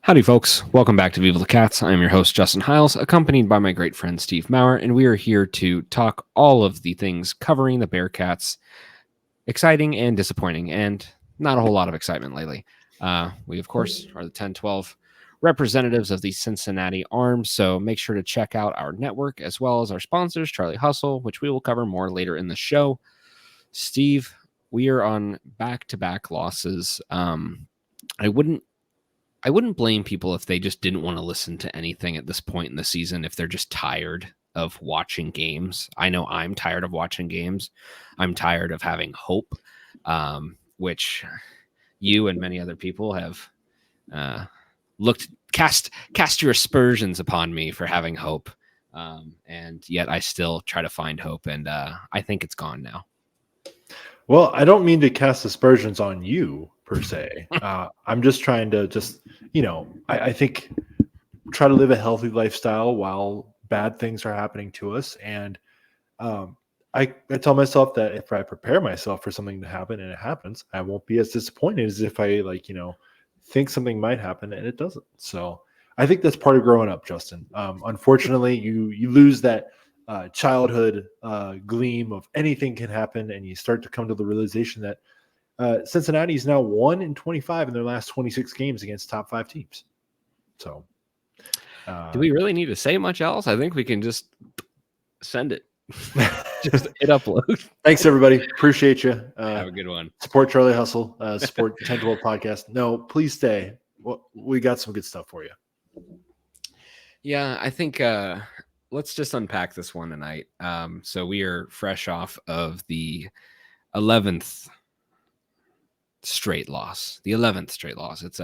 Howdy, folks. Welcome back to Viva the Cats. I'm your host, Justin Hiles, accompanied by my great friend, Steve Maurer, and we are here to talk all of the things covering the Bearcats, exciting and disappointing, and not a whole lot of excitement lately. We, of course, are the 10-12 representatives of the Cincinnati Arms, so make sure to check out our network as well as our sponsors, Charlie Hustle, which we will cover more later in the show. Steve, we are on back-to-back losses. I wouldn't blame people if they just didn't want to listen to anything at this point in the season, if they're just tired of watching games. I know I'm tired of watching games. I'm tired of having hope, which you and many other people have cast your aspersions upon me for having hope. And yet I still try to find hope, and I think it's gone now. Well, I don't mean to cast aspersions on you per se. I'm just trying to I think try to live a healthy lifestyle while bad things are happening to us. And I tell myself that if I prepare myself for something to happen and it happens, I won't be as disappointed as if I think something might happen and it doesn't. So I think that's part of growing up, Justin. Unfortunately, you lose that childhood gleam of anything can happen, and you start to come to the realization that Cincinnati is now 1-25 in their last 26 games against top 5 teams. So, do we really need to say much else? I think we can just send it. Just hit upload. Thanks, everybody. Appreciate you. Have a good one. Support Charlie Hustle. Support 10-12 podcast. No, please stay. Well, we got some good stuff for you. Yeah, I think let's just unpack this one tonight. So we are fresh off of the 11th straight loss. The 11th straight loss. It's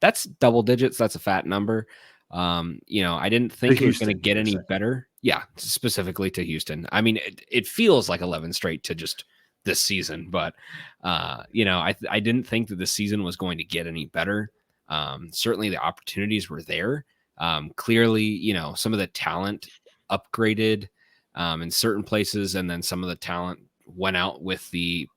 that's double digits. That's a fat number. I didn't think it was going to get any better. Yeah, specifically to Houston. I mean, it feels like 11 straight to just this season, but I didn't think that the season was going to get any better. Certainly the opportunities were there. Clearly, some of the talent upgraded in certain places, and then some of the talent went out with the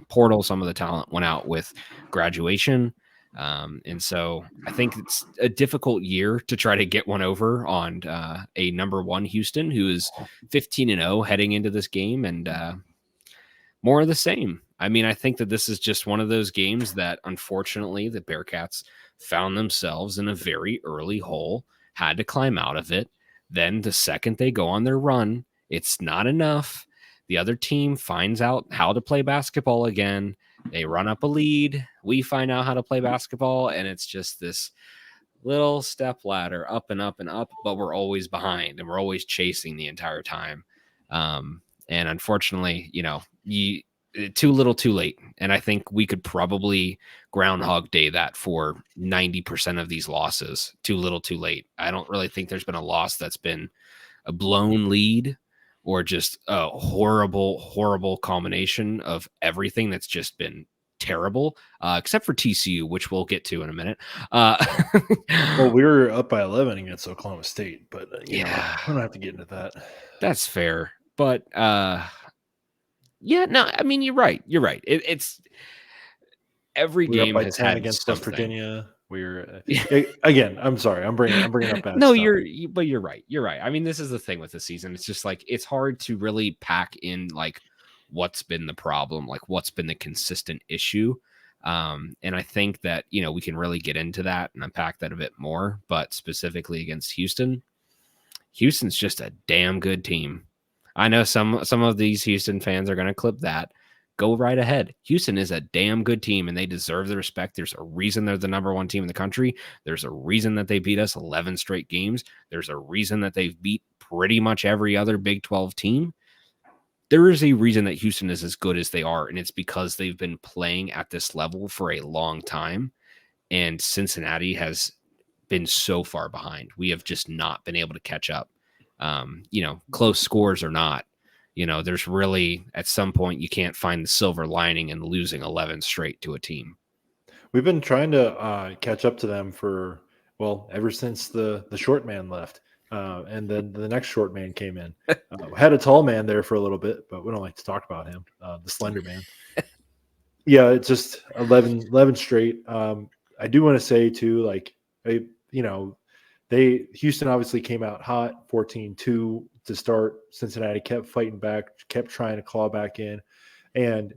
portal. Some of the talent went out with graduation. And so I think it's a difficult year to try to get one over on a number one Houston, who is 15-0 heading into this game, and more of the same. I mean, I think that this is just one of those games that, unfortunately, the Bearcats found themselves in a very early hole, had to climb out of it. Then the second they go on their run, it's not enough. The other team finds out how to play basketball again. They run up a lead. We find out how to play basketball, and it's just this little step ladder up and up and up, but we're always behind, and we're always chasing the entire time. And unfortunately, too little, too late. And I think we could probably Groundhog Day that for 90% of these losses. Too little, too late. I don't really think there's been a loss that's been a blown lead or just a horrible, horrible combination of everything that's just been terrible, except for TCU, which we'll get to in a minute. Well, we were up by 11 against Oklahoma State, but we don't have to get into that. That's fair. But yeah, no, I mean, you're right. You're right. It's every game has had against something. West Virginia. We're again. I'm sorry. I'm bringing up bad no, stuff. But you're right. You're right. I mean, this is the thing with the season. It's just like it's hard to really pack in like what's been the problem, like what's been the consistent issue. And I think that we can really get into that and unpack that a bit more. But specifically against Houston's just a damn good team. I know some of these Houston fans are going to clip that. Go right ahead. Houston is a damn good team, and they deserve the respect. There's a reason they're the number one team in the country. There's a reason that they beat us 11 straight games. There's a reason that they've beat pretty much every other Big 12 team. There is a reason that Houston is as good as they are, and it's because they've been playing at this level for a long time, and Cincinnati has been so far behind. We have just not been able to catch up. Close scores or not, there's really at some point you can't find the silver lining in losing 11 straight to a team. We've been trying to catch up to them ever since the short man left. And then the next short man came in. Had a tall man there for a little bit, but we don't like to talk about him, the slender man. Yeah, it's just 11 straight. I do want to say too, like, Houston obviously came out hot, 14-2 to start. Cincinnati kept fighting back, kept trying to claw back in. And,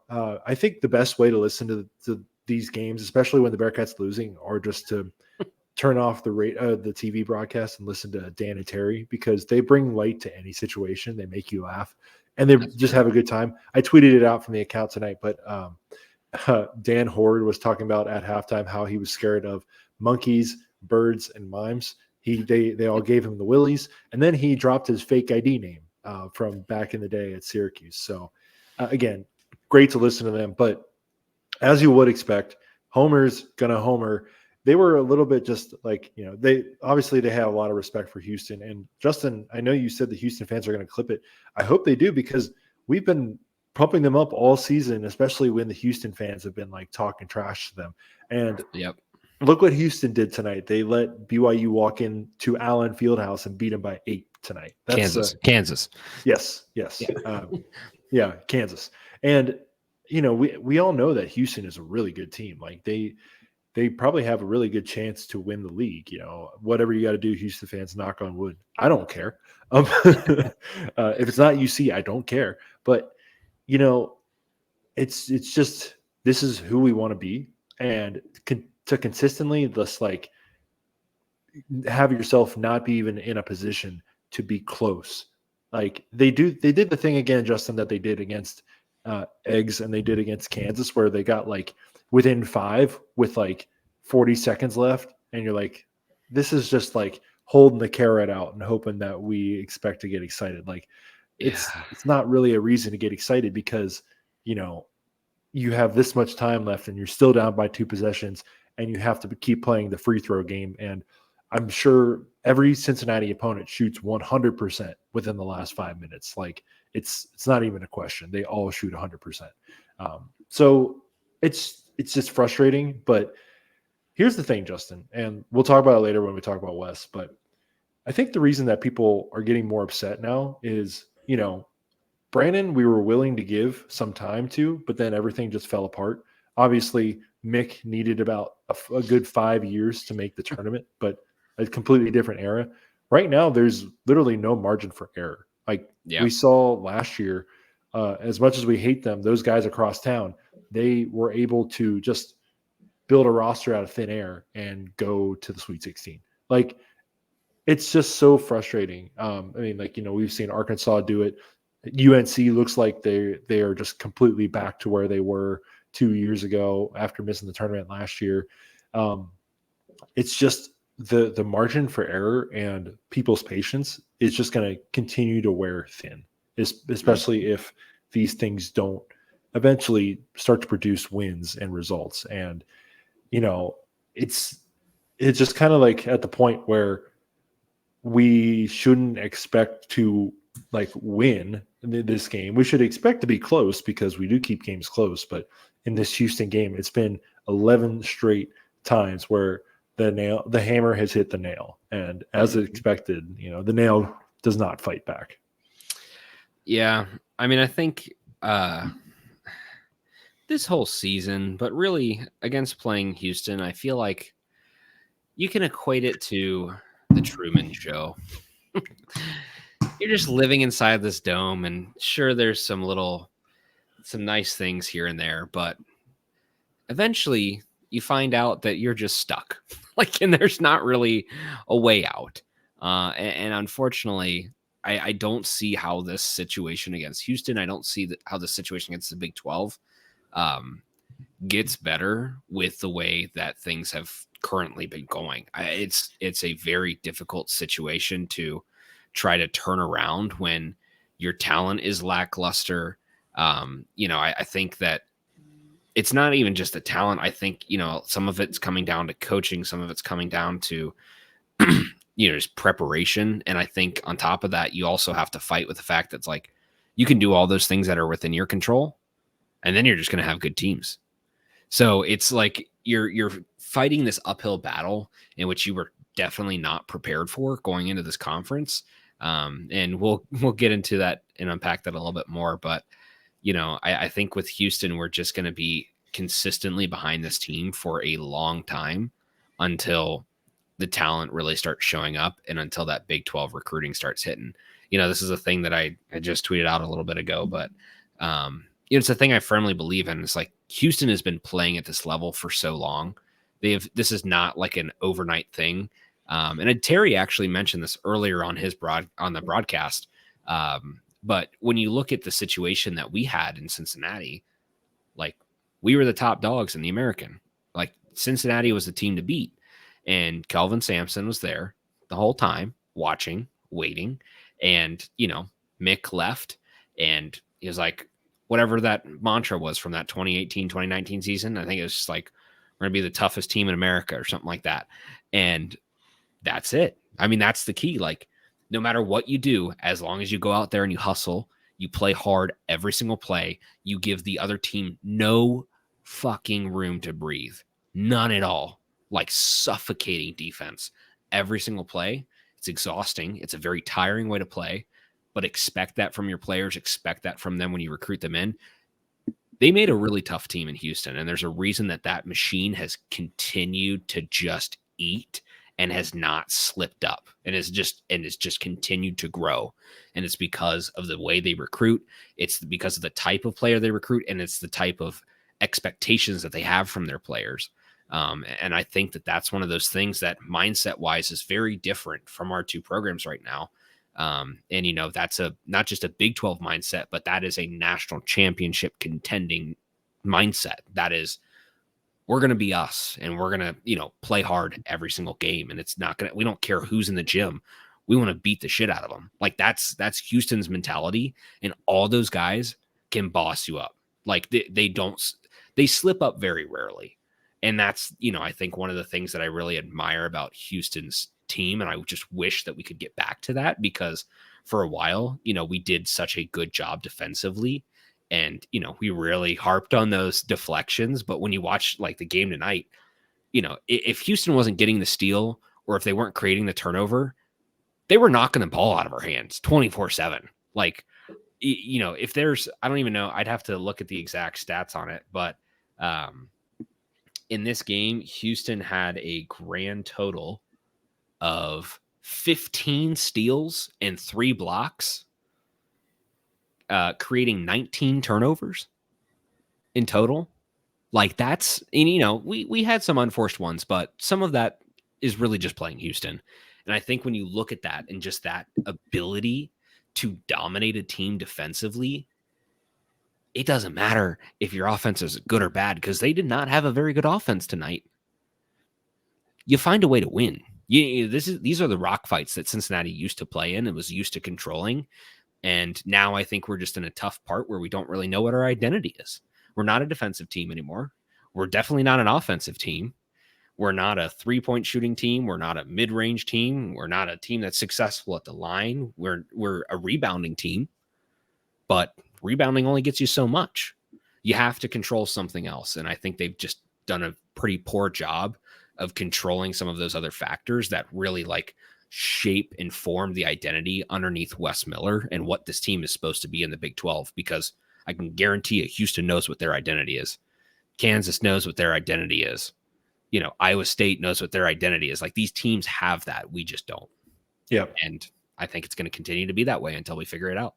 I think the best way to listen to these games, especially when the Bearcats losing, are just to turn off the TV broadcast and listen to Dan and Terry, because they bring light to any situation. They make you laugh and they just have a good time. I tweeted it out from the account tonight, but Dan Horde was talking about at halftime how he was scared of monkeys, birds, and mimes. They all gave him the willies, and then he dropped his fake ID name from back in the day at Syracuse. So again, great to listen to them, but as you would expect, Homer's gonna homer. They were a little bit just like, they have a lot of respect for Houston. And Justin, I know you said the Houston fans are going to clip it. I hope they do, because we've been pumping them up all season, especially when the Houston fans have been like talking trash to them. And look what Houston did tonight. They let BYU walk in to Allen Fieldhouse and beat them by 8 tonight. That's Kansas. Yes. Yeah. Kansas. And, we all know that Houston is a really good team. Like they probably have a really good chance to win the league. Whatever you got to do, Houston fans, knock on wood. I don't care. If it's not UC, I don't care. But, it's just, this is who we want to be. And to consistently just like have yourself not be even in a position to be close. Like they did the thing again, Justin, that they did against Eggs and they did against Kansas, where they got like within 5 with like 40 seconds left. And you're like, this is just like holding the carrot out and hoping that we expect to get excited. Like it's not really a reason to get excited, because, you have this much time left and you're still down by 2 possessions and you have to keep playing the free throw game. And I'm sure every Cincinnati opponent shoots 100% within the last 5 minutes. Like it's not even a question. They all shoot 100%. So it's just frustrating. But here's the thing, Justin, and we'll talk about it later when we talk about West. But I think the reason that people are getting more upset now is, Brandon, we were willing to give some time to, but then everything just fell apart. Obviously, Mick needed about a good 5 years to make the tournament, but a completely different era. Right now, there's literally no margin for error. Like we saw last year, as much as we hate them, those guys across town, they were able to just build a roster out of thin air and go to the Sweet 16. Like, it's just so frustrating. We've seen Arkansas do it. UNC looks like they are just completely back to where they were 2 years ago after missing the tournament last year. It's just the margin for error and people's patience is just going to continue to wear thin, especially if these things don't eventually start to produce wins and results. And, it's just kind of like at the point where we shouldn't expect to like win this game. We should expect to be close, because we do keep games close. But in this Houston game, it's been 11 straight times where the hammer has hit the nail. And as expected, the nail does not fight back. Yeah. I mean, I think this whole season, but really against playing Houston, I feel like you can equate it to the Truman Show. You're just living inside this dome, and sure, there's some nice things here and there, but eventually you find out that you're just stuck. And there's not really a way out. And unfortunately, I don't see how this situation against Houston, I don't see how the situation against the Big 12 gets better with the way that things have currently been going. It's a very difficult situation to try to turn around when your talent is lackluster. I think that it's not even just the talent. I think, some of it's coming down to coaching. Some of it's coming down to, just preparation. And I think on top of that, you also have to fight with the fact that it's like, you can do all those things that are within your control, and then you're just going to have good teams. So it's like you're fighting this uphill battle in which you were definitely not prepared for going into this conference. And we'll get into that and unpack that a little bit more. But, I think with Houston, we're just going to be consistently behind this team for a long time until the talent really starts showing up and until that Big 12 recruiting starts hitting. This is a thing that I just tweeted out a little bit ago, but it's a thing I firmly believe in. It's like Houston has been playing at this level for so long. This is not like an overnight thing. And Terry actually mentioned this earlier on the broadcast. But when you look at the situation that we had in Cincinnati, like we were the top dogs in the American. Like Cincinnati was the team to beat. And Kelvin Sampson was there the whole time, watching, waiting. And, Mick left. And he was like, whatever that mantra was from that 2018, 2019 season, I think it was just like, we're going to be the toughest team in America or something like that. And that's it. I mean, that's the key. Like, no matter what you do, as long as you go out there and you hustle, you play hard every single play, you give the other team no fucking room to breathe. None at all. Like suffocating defense every single play. It's exhausting. It's a very tiring way to play, but expect that from your players. Expect that from them when you recruit them in. They made a really tough team in Houston, and there's a reason that machine has continued to just eat and has not slipped up and is just continued to grow. And it's because of the way they recruit. It's because of the type of player they recruit, and it's the type of expectations that they have from their players. And I think that's one of those things that mindset wise is very different from our two programs right now. And that's not just a Big 12 mindset, but that is a national championship contending mindset. That is, we're going to be us and we're going to, play hard every single game. And we don't care who's in the gym. We want to beat the shit out of them. Like that's Houston's mentality. And all those guys can boss you up. Like they slip up very rarely. And that's, I think one of the things that I really admire about Houston's team. And I just wish that we could get back to that because for a while, we did such a good job defensively. And, we really harped on those deflections. But when you watch like the game tonight, if Houston wasn't getting the steal or if they weren't creating the turnover, they were knocking the ball out of our hands 24/7. Like, if there's, I don't even know, I'd have to look at the exact stats on it. But in this game, Houston had a grand total of 15 steals and 3 blocks, creating 19 turnovers in total. Like that's, and we had some unforced ones, but some of that is really just playing Houston. And I think when you look at that and just that ability to dominate a team defensively, it doesn't matter if your offense is good or bad because they did not have a very good offense tonight. You find a way to win. These are the rock fights that Cincinnati used to play in and was used to controlling. And now I think we're just in a tough part where we don't really know what our identity is. We're not a defensive team anymore. We're definitely not an offensive team. We're not a 3-point shooting team. We're not a mid-range team. We're not a team that's successful at the line. We're a rebounding team, but rebounding only gets you so much. You have to control something else. And I think they've just done a pretty poor job of controlling some of those other factors that really like shape and form the identity underneath Wes Miller and what this team is supposed to be in the Big 12, because I can guarantee you Houston knows what their identity is. Kansas knows what their identity is. Iowa State knows what their identity is. Like these teams have that. We just don't. Yeah. And I think it's going to continue to be that way until we figure it out.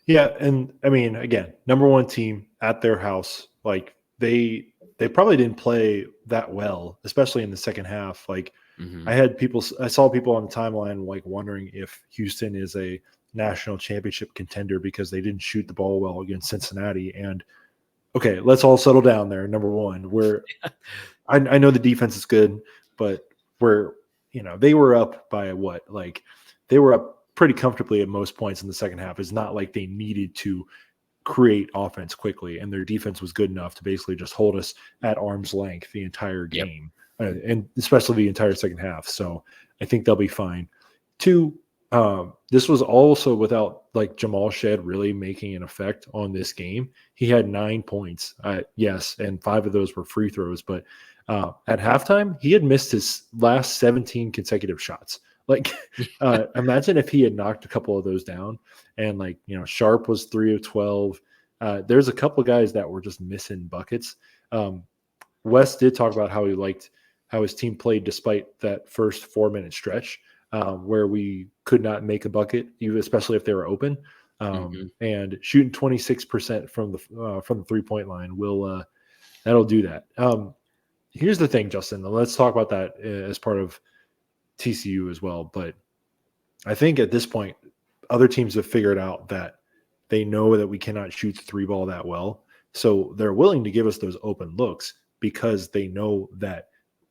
Yeah. And I mean, again, number one team at their house, like they probably didn't play that well, especially in the second half. Like I saw people on the timeline like wondering if Houston is a national championship contender because they didn't shoot the ball well against Cincinnati. And okay, let's all settle down there. Number one, I know the defense is good, but they were up by what? Like they were up pretty comfortably at most points in the second half. It's not like they needed to create offense quickly, and their defense was good enough to basically just hold us at arm's length the entire game, and especially the entire second half. So I think they'll be fine. Two, this was also without like Jamal Shed really making an effect on this game. He had 9 points, yes, and 5 of those were free throws. But at halftime, he had missed his last 17 consecutive shots. Like, imagine if he had knocked a couple of those down, and Sharp was 3 of 12. There's a couple of guys that were just missing buckets. Wes did talk about how he liked how his team played despite that first 4-minute stretch where we could not make a bucket, especially if they were open. And shooting 26% from the 3-point line will that'll do that. Here's the thing, Justin. Let's talk about that as part of TCU as well. But I think at this point, other teams have figured out that they know that we cannot shoot the 3 ball that well. So they're willing to give us those open looks because they know that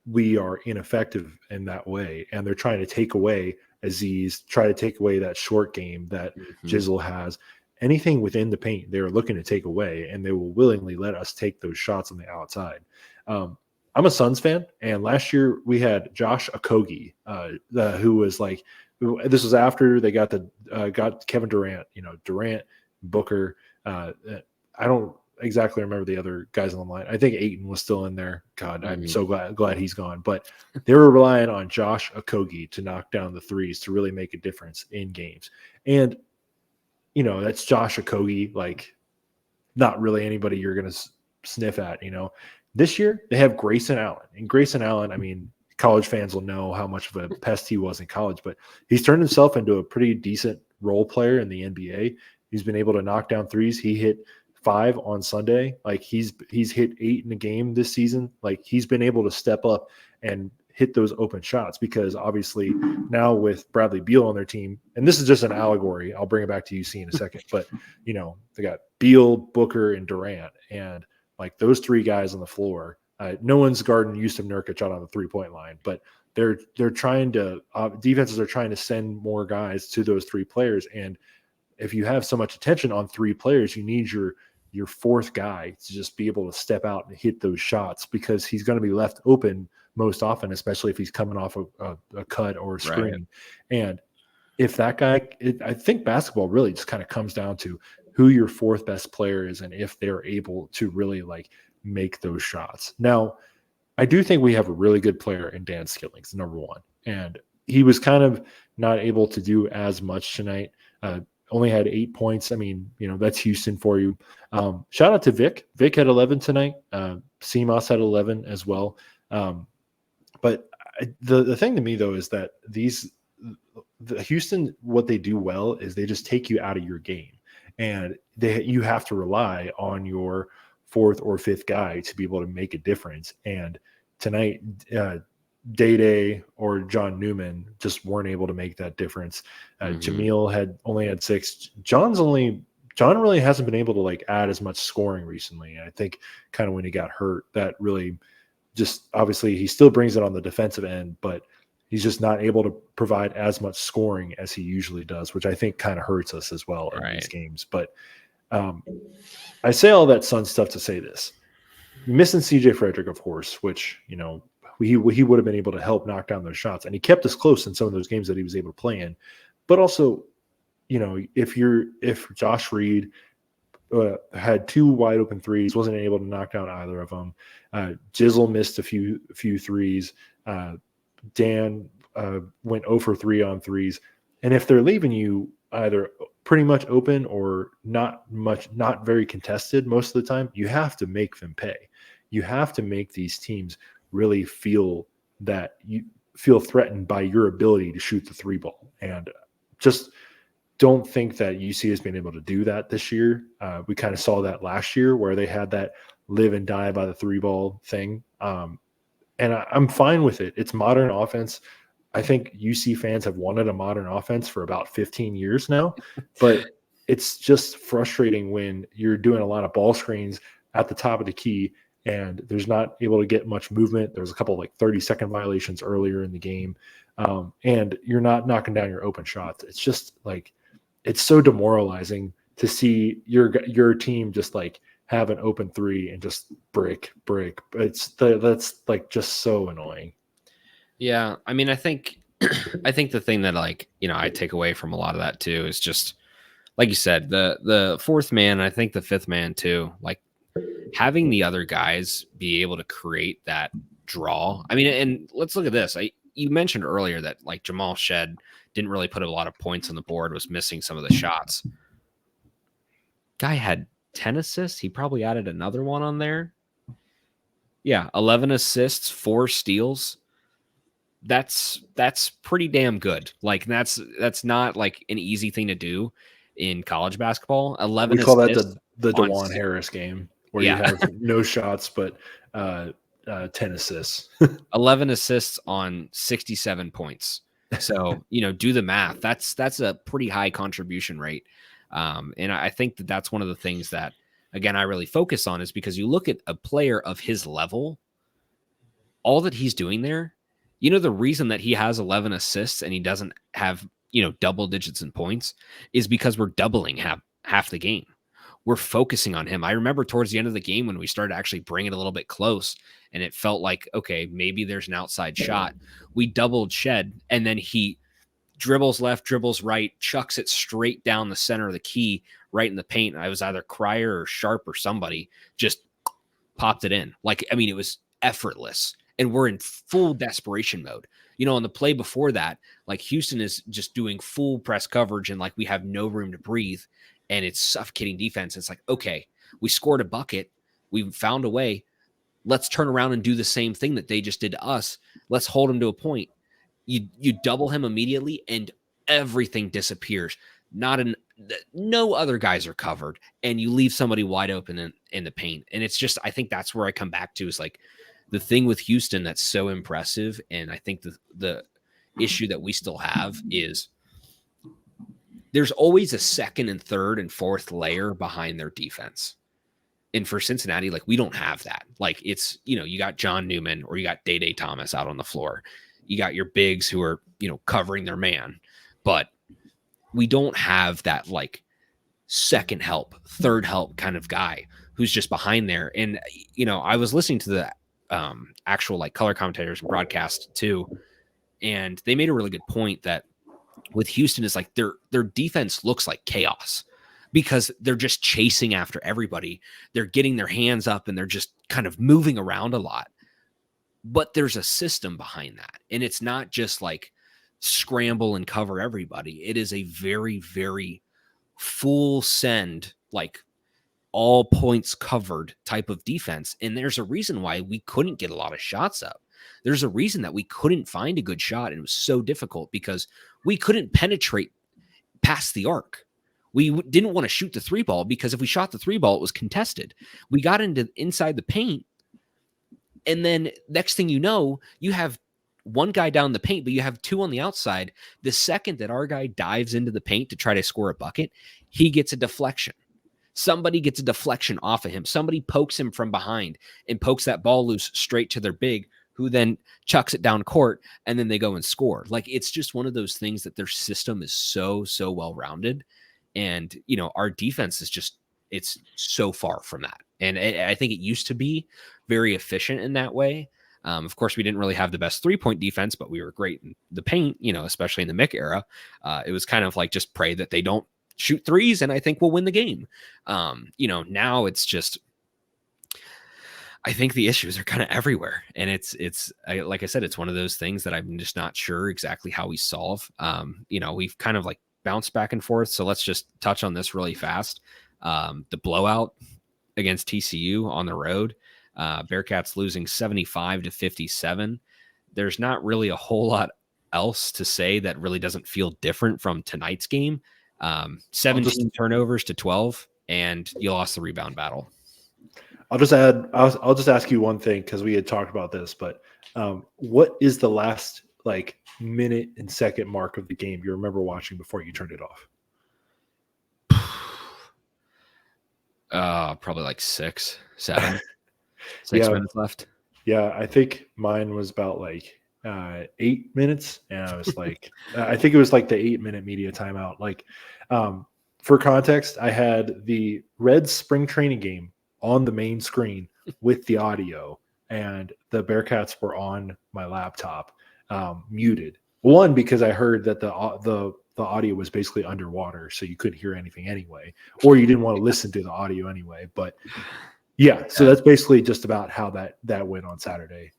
we are ineffective in that way. And they're trying to take away Aziz, try to take away that short game that Jizzle has. Anything within the paint, they're looking to take away, and they will willingly let us take those shots on the outside. I'm a Suns fan, and last year we had Josh Okogie, who was like, this was after they got Kevin Durant, Durant, Booker. I don't exactly remember the other guys on the line. I think Ayton was still in there. God, I'm so glad he's gone. But they were relying on Josh Okogie to knock down the threes to really make a difference in games. And, that's Josh Okogie, like not really anybody you're going to sniff at, This year they have Grayson Allen. And Grayson Allen, I mean, college fans will know how much of a pest he was in college, but he's turned himself into a pretty decent role player in the NBA. He's been able to knock down threes. He hit 5 on Sunday. Like he's hit 8 in a game this season. Like he's been able to step up and hit those open shots because obviously now with Bradley Beal on their team, and this is just an allegory. I'll bring it back to UC in a second, but they got Beal, Booker, and Durant, and like those 3 guys on the floor. No one's guarding Yusuf Nurkic out on the 3-point line, but they're trying to defenses are trying to send more guys to those 3 players. And if you have so much attention on 3 players, you need your 4th guy to just be able to step out and hit those shots because he's going to be left open most often, especially if he's coming off a cut or a screen. Right. And if that guy, I think basketball really just kind of comes down to who your 4th best player is and if they're able to really like make those shots. Now, I do think we have a really good player in Dan Skillings, number 1. And he was kind of not able to do as much tonight. Only had 8 points. I mean, that's Houston for you. Shout out to Vic. Vic had 11 tonight. CMOS had 11 as well. But the thing to me, though, is that the Houston, what they do well is they just take you out of your game. And you have to rely on your 4th or 5th guy to be able to make a difference. And tonight, Day or John Newman just weren't able to make that difference. Jamil only had 6. John really hasn't been able to like add as much scoring recently. And I think kind of when he got hurt, that really just obviously he still brings it on the defensive end, but he's just not able to provide as much scoring as he usually does, which I think kind of hurts us as well in these games. But I say all that Sun stuff to say this. Missing CJ Frederick, of course, which, he would have been able to help knock down those shots. And he kept us close in some of those games that he was able to play in. But also, if Josh Reed had 2 wide open threes, wasn't able to knock down either of them. Jizzle missed a few threes. Dan went 0 for 3 on threes. And if they're leaving you either pretty much open or not very contested most of the time, you have to make them pay. You have to make these teams really feel that you feel threatened by your ability to shoot the 3 ball. And just don't think that UC has been able to do that this year. We kind of saw that last year where they had that live and die by the 3 ball thing. And I'm fine with it. It's modern offense. I think UC fans have wanted a modern offense for about 15 years now, but it's just frustrating when you're doing a lot of ball screens at the top of the key and there's not able to get much movement. There's a couple of like 30-second violations earlier in the game, and you're not knocking down your open shots. It's just like, it's so demoralizing to see your team just like have an open 3 and just brick. That's like just so annoying. Yeah, I mean, I think the thing that I take away from a lot of that too is just like you said, the 4th man, I think the 5th man too, like having the other guys be able to create that draw. I mean, and let's look at this. You mentioned earlier that like Jamal Shed didn't really put a lot of points on the board, was missing some of the shots. Guy had 10 assists. He probably added another one on there. Yeah, 11 assists, 4 steals. That's pretty damn good. Like that's not like an easy thing to do in college basketball. We 11 call that assists the on DeJuan Harris game, where you yeah, have no shots but 10 assists. 11 assists on 67 points. So, do the math. That's a pretty high contribution rate. And I think that that's one of the things that, again, I really focus on is because you look at a player of his level, all that he's doing there, the reason that he has 11 assists and he doesn't have, double digits in points is because we're doubling half the game. We're focusing on him. I remember towards the end of the game when we started actually bringing it a little bit close and it felt like, okay, maybe there's an outside shot. We doubled Shed and then he dribbles left, dribbles right, chucks it straight down the center of the key, right in the paint. I was either Cryer or Sharp or somebody just popped it in. Like, I mean, it was effortless. And we're in full desperation mode. On the play before that, like Houston is just doing full press coverage and like we have no room to breathe and it's suffocating defense. It's like, okay, we scored a bucket. We found a way. Let's turn around and do the same thing that they just did to us. Let's hold him to a point. You double him immediately and everything disappears. No other guys are covered and you leave somebody wide open in the paint. And it's just, I think that's where I come back to is like the thing with Houston that's so impressive. And I think the issue that we still have is there's always a second and third and fourth layer behind their defense. And for Cincinnati, like we don't have that. Like it's, you got John Newman or you got Day Thomas out on the floor. You got your bigs who are, covering their man, but we don't have that like second help, third help kind of guy who's just behind there. And, I was listening to the actual like color commentators and broadcast too. And they made a really good point that with Houston is like their defense looks like chaos because they're just chasing after everybody. They're getting their hands up and they're just kind of moving around a lot. But there's a system behind that. And it's not just like scramble and cover everybody. It is a very, very full send, like all points covered type of defense. And there's a reason why we couldn't get a lot of shots up. There's a reason that we couldn't find a good shot. And it was so difficult because we couldn't penetrate past the arc. We didn't want to shoot the 3-ball because if we shot the 3-ball, it was contested. We got inside the paint. And then next thing you know, you have one guy down the paint, but you have two on the outside. The second that our guy dives into the paint to try to score a bucket, he gets a deflection. Somebody gets a deflection off of him. Somebody pokes him from behind and pokes that ball loose straight to their big, who then chucks it down court, and then they go and score. Like, it's just one of those things that their system is so, so well-rounded. And, our defense is just, it's so far from that. And I think it used to be very efficient in that way. Of course, we didn't really have the best 3-point defense, but we were great in the paint, especially in the Mick era. It was kind of like just pray that they don't shoot threes, and I think we'll win the game. Now it's just, I think the issues are kind of everywhere. And it's like I said, it's one of those things that I'm just not sure exactly how we solve. We've kind of like bounced back and forth. So let's just touch on this really fast. The blowout against TCU on the road, Bearcats losing 75-57. There's not really a whole lot else to say that really doesn't feel different from tonight's game. 17 turnovers to 12, and you lost the rebound battle. I'll just ask you one thing because we had talked about this, but what is the last like minute and second mark of the game you remember watching before you turned it off? Probably like 6, 7, 6 minutes left. Yeah, I think mine was about like 8 minutes, and I was like, I think it was like the 8-minute media timeout. Like, for context, I had the Reds spring training game on the main screen with the audio, and the Bearcats were on my laptop, muted. One, because I heard that the audio was basically underwater, so you couldn't hear anything anyway, or you didn't want to listen to the audio anyway. But yeah, so that's basically just about how that went on Saturday.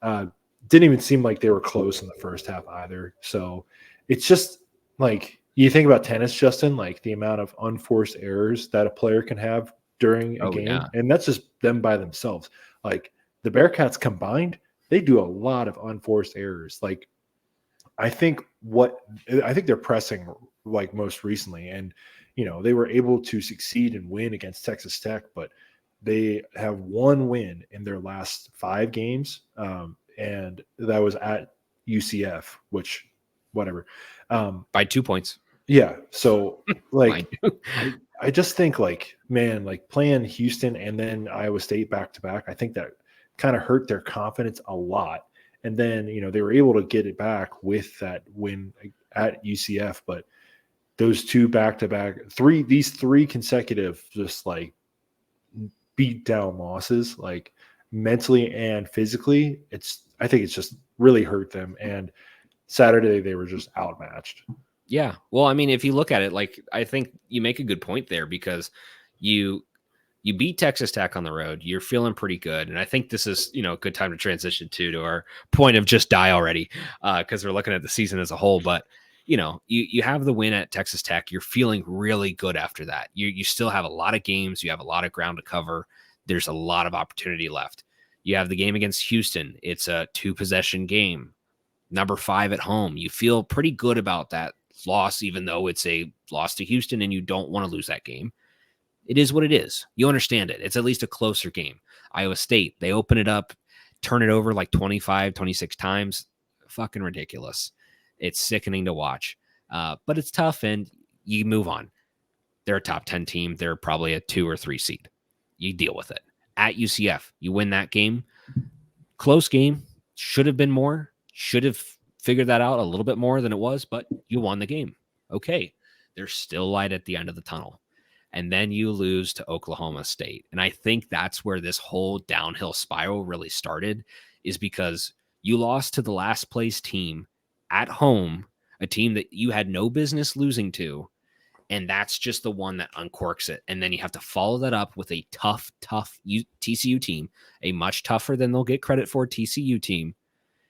Didn't even seem like they were close in the first half either. So it's just like you think about tennis, Justin, like the amount of unforced errors that a player can have during a game, and that's just them by themselves. Like the Bearcats combined, they do a lot of unforced errors. Like I think they're pressing like most recently, and they were able to succeed and win against Texas Tech, but they have one win in their last 5 games, and that was at UCF, which whatever. By 2 points. Yeah, so like I just think like man, like playing Houston and then Iowa State back to back, I think that kind of hurt their confidence a lot. And then, they were able to get it back with that win at UCF. But those 2 back-to-back, these 3 consecutive just like beat down losses, like mentally and physically, I think it's just really hurt them. And Saturday they were just outmatched. Yeah. Well, I mean, if you look at it, like I think you make a good point there because you beat Texas Tech on the road. You're feeling pretty good. And I think this is, a good time to transition to our point of just die already because we're looking at the season as a whole. But, you have the win at Texas Tech. You're feeling really good after that. You still have a lot of games. You have a lot of ground to cover. There's a lot of opportunity left. You have the game against Houston. It's a 2-possession game. Number 5 at home. You feel pretty good about that loss, even though it's a loss to Houston and you don't want to lose that game. It is what it is. You understand it. It's at least a closer game. Iowa State, they open it up, turn it over like 25, 26 times. Fucking ridiculous. It's sickening to watch. But it's tough and you move on. They're a top 10 team. They're probably a 2 or 3 seed. You deal with it. At UCF, you win that game. Close game. Should have been more. Should have figured that out a little bit more than it was, but you won the game. Okay. There's still light at the end of the tunnel. And then you lose to Oklahoma State. And I think that's where this whole downhill spiral really started, is because you lost to the last place team at home, a team that you had no business losing to. And that's just the one that uncorks it. And then you have to follow that up with a tough TCU team, a much tougher than they'll get credit for TCU team.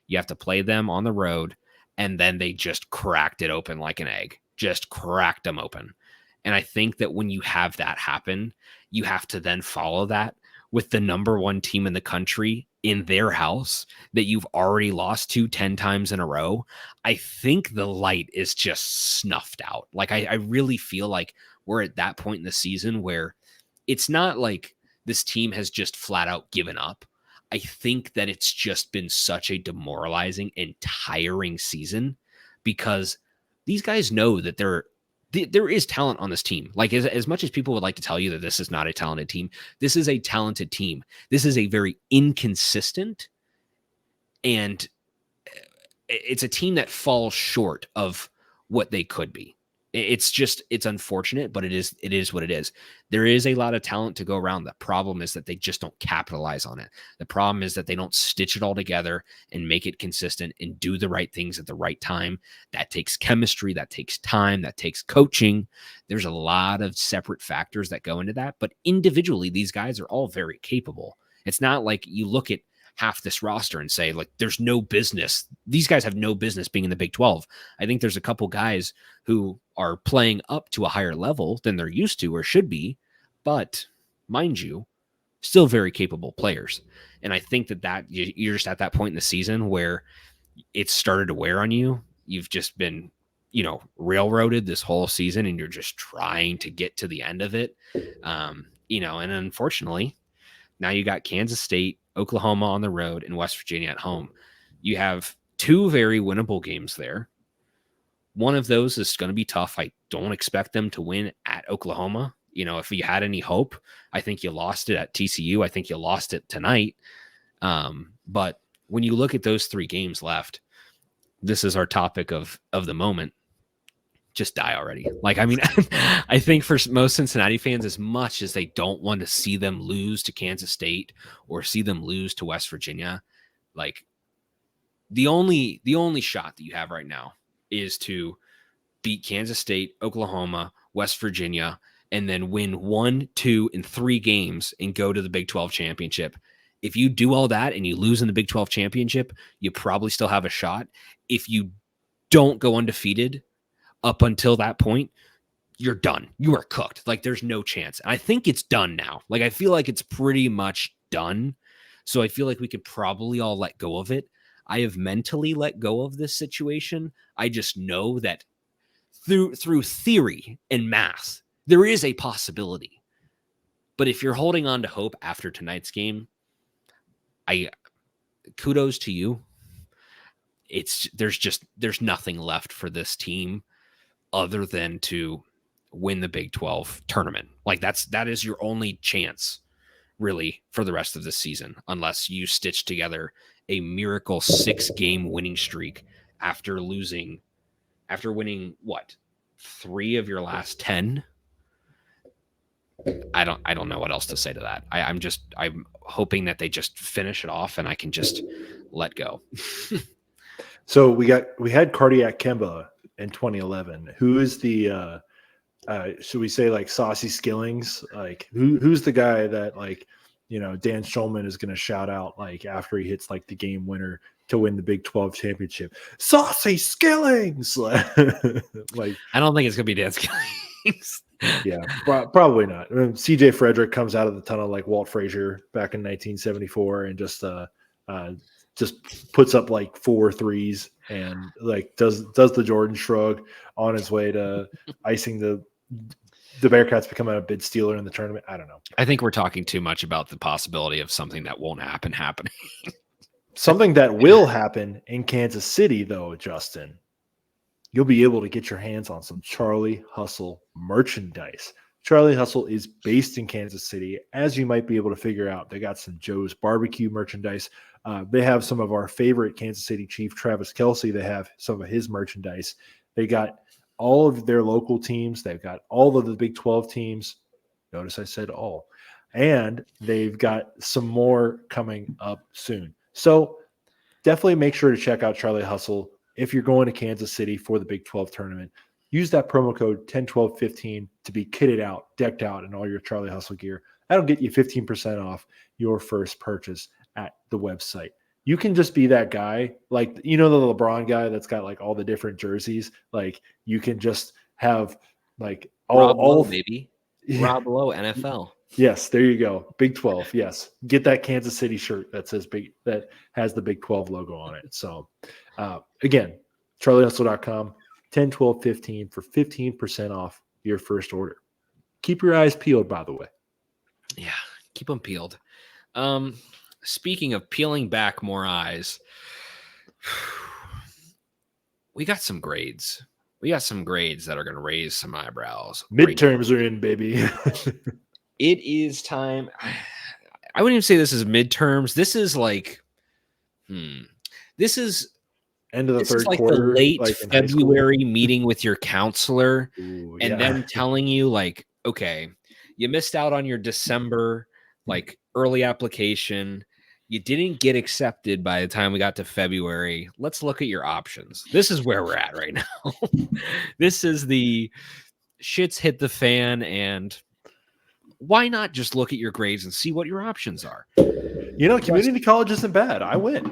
You have to play them on the road. And then they just cracked it open like an egg, just cracked them open. And I think that when you have that happen, you have to then follow that with the number 1 team in the country in their house that you've already lost to 10 times in a row. I think the light is just snuffed out. Like I really feel like we're at that point in the season where it's not like this team has just flat out given up. I think that it's just been such a demoralizing and tiring season because these guys know that there is talent on this team. Like as much as people would like to tell you that this is not a talented team, this is a talented team. This is a very inconsistent, and it's a team that falls short of what they could be. It's unfortunate, but it is what it is. There is a lot of talent to go around. The problem is that they just don't capitalize on it. The problem is that they don't stitch it all together and make it consistent and do the right things at the right time. That takes chemistry, that takes time, that takes coaching. There's a lot of separate factors that go into that, but individually, these guys are all very capable. It's not like you look at half this roster and say, like, there's no business. These guys have no business being in the Big 12. I think there's a couple guys who are playing up to a higher level than they're used to or should be, but mind you, still very capable players. And I think that you're just at that point in the season where it's started to wear on you. You've just been, railroaded this whole season and you're just trying to get to the end of it. And unfortunately, now you got Kansas State, Oklahoma on the road, and West Virginia at home. You have 2 very winnable games there. One of those is going to be tough. I don't expect them to win at Oklahoma. If you had any hope, I think you lost it at TCU. I think you lost it tonight. But when you look at those 3 games left, this is our topic of the moment. Just die already. Like, I mean, I think for most Cincinnati fans, as much as they don't want to see them lose to Kansas State or see them lose to West Virginia, like the only shot that you have right now is to beat Kansas State, Oklahoma, West Virginia, and then win 1, 2, and 3 games and go to the Big 12 championship. If you do all that and you lose in the Big 12 championship, you probably still have a shot. If you don't go undefeated up until that point, you're done. You are cooked. Like, there's no chance. I think it's done now. Like, I feel like it's pretty much done. So I feel like we could probably all let go of it. I have mentally let go of this situation. I just know that through theory and math, there is a possibility. But if you're holding on to hope after tonight's game, kudos to you. There's nothing left for this team other than to win the Big 12 tournament. Like that is your only chance really for the rest of the season, unless you stitch together a miracle 6-game winning streak after winning what, 3 of your last 10. I don't know what else to say to that. I'm hoping that they just finish it off and I can just let go. So we had Cardiac Kemba in 2011. Who is the should we say like Saucy Skillings? Like who's the guy that like, you know, Dan Schulman is going to shout out like after he hits like the game winner to win the Big 12 championship? Saucy Skillings. Like I don't think it's going to be Dan Skillings. Yeah, probably not. I mean, CJ Frederick comes out of the tunnel like Walt Frazier back in 1974 and just puts up like 4 threes and like does the Jordan shrug on his way to icing the Bearcats becoming a bid stealer in the tournament. I don't know. I think we're talking too much about the possibility of something that won't happen happening. Something that will happen in Kansas City, though, Justin. You'll be able to get your hands on some Charlie Hustle merchandise. Charlie Hustle is based in Kansas City. As you might be able to figure out, they got some Joe's Barbecue merchandise. They have some of our favorite Kansas City Chief, Travis Kelce. They have some of his merchandise. They got all of their local teams. They've got all of the Big 12 teams. Notice I said all. And they've got some more coming up soon. So definitely make sure to check out Charlie Hustle if you're going to Kansas City for the Big 12 tournament. Use that promo code 101215 to be kitted out, decked out in all your Charlie Hustle gear. That'll get you 15% off your first purchase at the website. You can just be that guy, like, you know, the LeBron guy that's got like all the different jerseys. Like you can just have like Rob Lowe, maybe. Rob Lowe, NFL. Yes, there you go. Big 12. Yes. Get that Kansas City shirt that has the Big 12 logo on it. So again, charliehustle.com, 101215 for 15% off your first order. Keep your eyes peeled, by the way. Yeah, keep them peeled. Speaking of peeling back more eyes, we got some grades. We got some grades that are going to raise some eyebrows. Midterms are in, baby. It is time. I wouldn't even say this is midterms. This is like, this is end of the third like quarter, the late February meeting with your counselor. Ooh, and then telling you like, okay, you missed out on your December like early application. You didn't get accepted by the time we got to February. Let's look at your options. This is where we're at right now. This is the shit's hit the fan, and why not just look at your grades and see what your options are? You know, community college isn't bad. I went.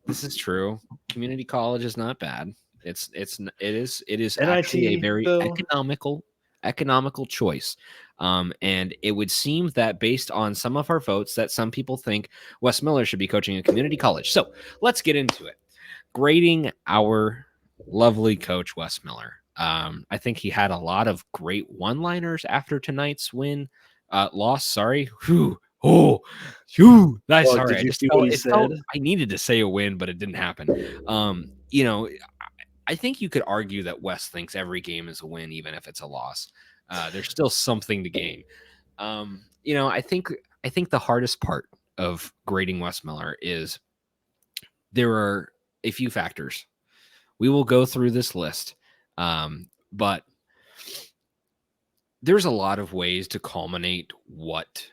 This is true. Community college is not bad. It is NIT, actually a very economical choice. And it would seem that based on some of our votes that some people think Wes Miller should be coaching a community college. So let's get into it. Grading our lovely coach, Wes Miller. I think he had a lot of great one-liners after tonight's loss. Sorry. That's sorry. Did you see what he said? I needed to say a win, but it didn't happen. You know, I think you could argue that Wes thinks every game is a win, even if it's a loss. There's still something to gain. You know, I think the hardest part of grading Wes Miller is there are a few factors. We will go through this list, but there's a lot of ways to culminate what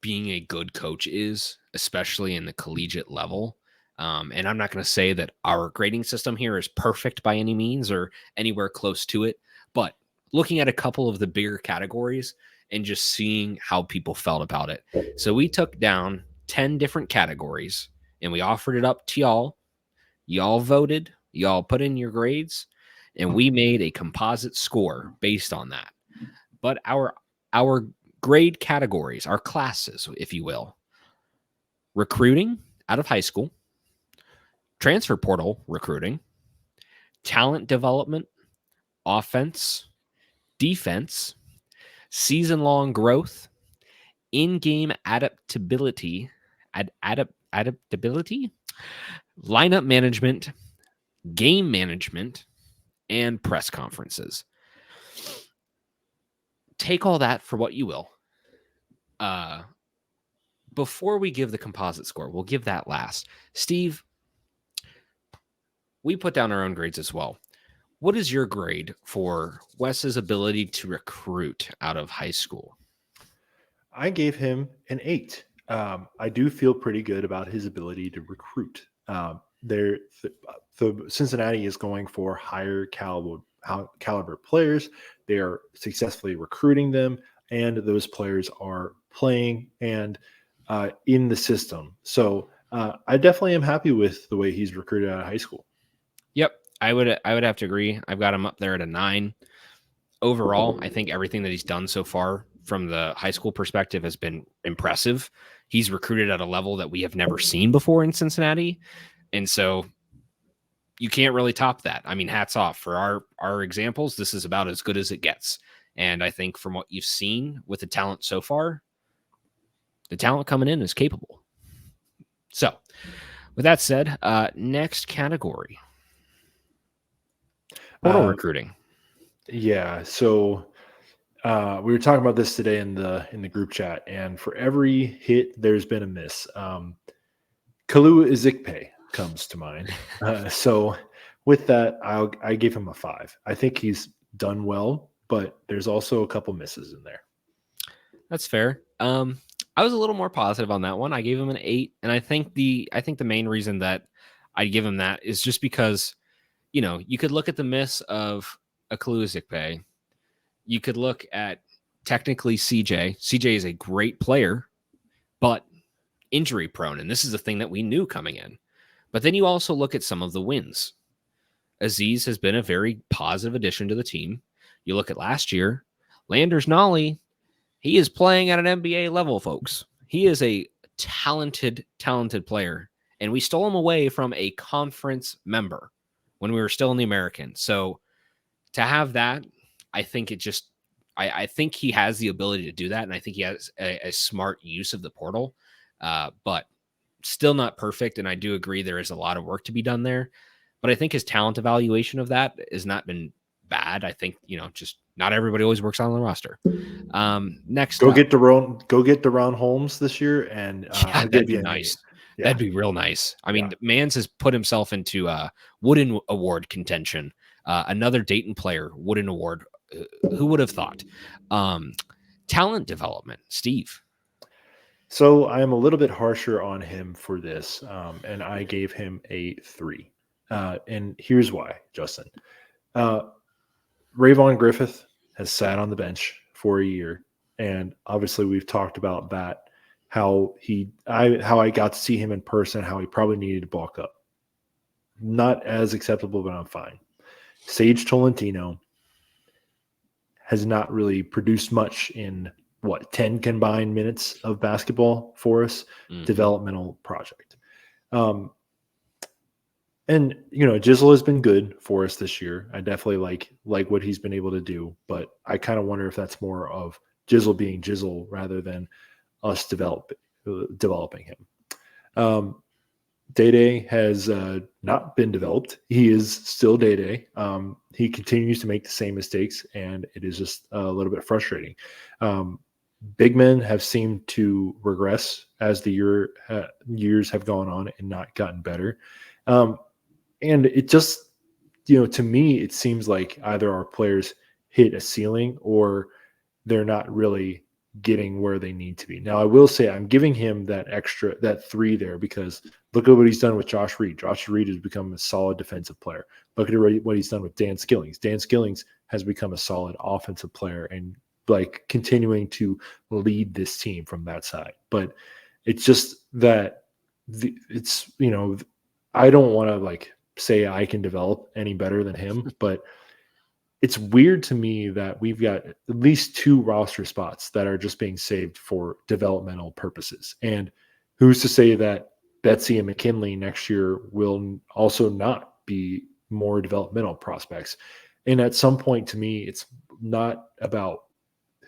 being a good coach is, especially in the collegiate level. And I'm not going to say that our grading system here is perfect by any means or anywhere close to it, but looking at a couple of the bigger categories and just seeing how people felt about it. So we took down 10 different categories and we offered it up to y'all. Y'all voted, y'all put in your grades, and we made a composite score based on that. But our grade categories, our classes, if you will: recruiting out of high school, transfer portal recruiting, talent development, offense, defense, season-long growth, in-game adaptability, adaptability, lineup management, game management, and press conferences. Take all that for what you will. Before we give the composite score, we'll give that last. Steve, we put down our own grades as well. What is your grade for Wes's ability to recruit out of high school? I gave him an 8. I do feel pretty good about his ability to recruit. The Cincinnati is going for higher caliber players. They are successfully recruiting them, and those players are playing and in the system. So I definitely am happy with the way he's recruited out of high school. Yep, I would have to agree. I've got him up there at a 9. Overall, I think everything that he's done so far from the high school perspective has been impressive. He's recruited at a level that we have never seen before in Cincinnati. And so you can't really top that. I mean, hats off for our examples. This is about as good as it gets. And I think from what you've seen with the talent so far, the talent coming in is capable. So with that said, next category, portal recruiting. Yeah. So we were talking about this today in the group chat, and for every hit, there's been a miss. Kalu Ezikpe comes to mind. So with that, I gave him a 5. I think he's done well, but there's also a couple misses in there. That's fair. I was a little more positive on that one. I gave him an 8, and I think the main reason that I give him that is just because, you could look at the miss of a Kalu Ezikpe. You could look at technically CJ. CJ is a great player, but injury prone. And this is the thing that we knew coming in. But then you also look at some of the wins. Aziz has been a very positive addition to the team. You look at last year, Landers Nolly, he is playing at an NBA level, folks. He is a talented player. And we stole him away from a conference member when we were still in the American. So to have that, I think I think he has the ability to do that. And I think he has a smart use of the portal, but still not perfect. And I do agree there is a lot of work to be done there. But I think his talent evaluation of that has not been bad. I think, just not everybody always works on the roster. Next, go get DeRon Holmes this year, and I'll that'd be nice. Yeah. That'd be real nice. I mean, Mans has put himself into Wooden Award contention. Another Dayton player, Wooden Award. Who would have thought? Talent development, Steve. So I am a little bit harsher on him for this, and I gave him a 3. And here's why, Justin. Rayvon Griffith has sat on the bench for a year, and obviously we've talked about that. How I got to see him in person, how he probably needed to bulk up. Not as acceptable, but I'm fine. Sage Tolentino has not really produced much in 10 combined minutes of basketball for us. Developmental project. And Jizzle has been good for us this year. I definitely like what he's been able to do, but I kind of wonder if that's more of Jizzle being Jizzle rather than us developing him. Day has not been developed. He is still Day. He continues to make the same mistakes, and it is just a little bit frustrating. Big men have seemed to regress as the years have gone on and not gotten better. And it just, to me, it seems like either our players hit a ceiling or they're not really getting where they need to be. Now, I will say I'm giving him that 3 there because look at what he's done with Josh Reed. Josh Reed has become a solid defensive player. Look at what he's done with Dan Skillings. Dan Skillings has become a solid offensive player and continuing to lead this team from that side. But it's just that I don't want to say I can develop any better than him, but it's weird to me that we've got at least 2 roster spots that are just being saved for developmental purposes. And who's to say that Betsy and McKinley next year will also not be more developmental prospects? And at some point, to me, it's not about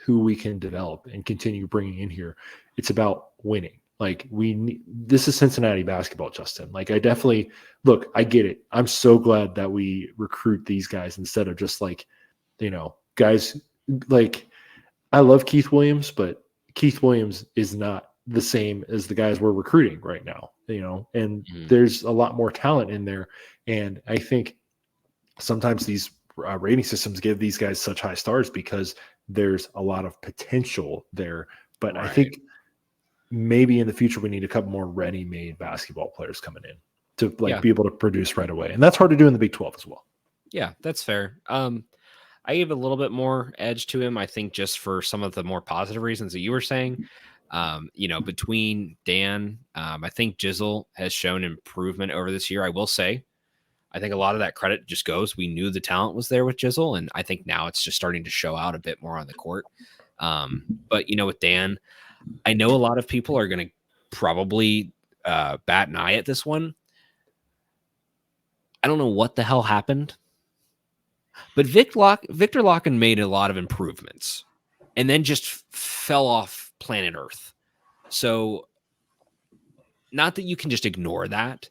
who we can develop and continue bringing in here. It's about winning. Like this is Cincinnati basketball, Justin. Like I definitely look, I get it. I'm so glad that we recruit these guys instead of just like, guys like I love Keith Williams, but Keith Williams is not the same as the guys we're recruiting right now, and there's a lot more talent in there. And I think sometimes these rating systems give these guys such high stars because there's a lot of potential there. But right. I think maybe in the future we need a couple more ready-made basketball players coming in to be able to produce right away. And that's hard to do in the Big 12 as well. Yeah, that's fair. I gave a little bit more edge to him, I think, just for some of the more positive reasons that you were saying. Between Dan, I think Jizzle has shown improvement over this year. I will say, I think a lot of that credit just goes, we knew the talent was there with Jizzle, and I think now it's just starting to show out a bit more on the court. But, with Dan, I know a lot of people are going to probably bat an eye at this one. I don't know what the hell happened, but Victor Locken made a lot of improvements and then just fell off planet Earth. So not that you can just ignore that,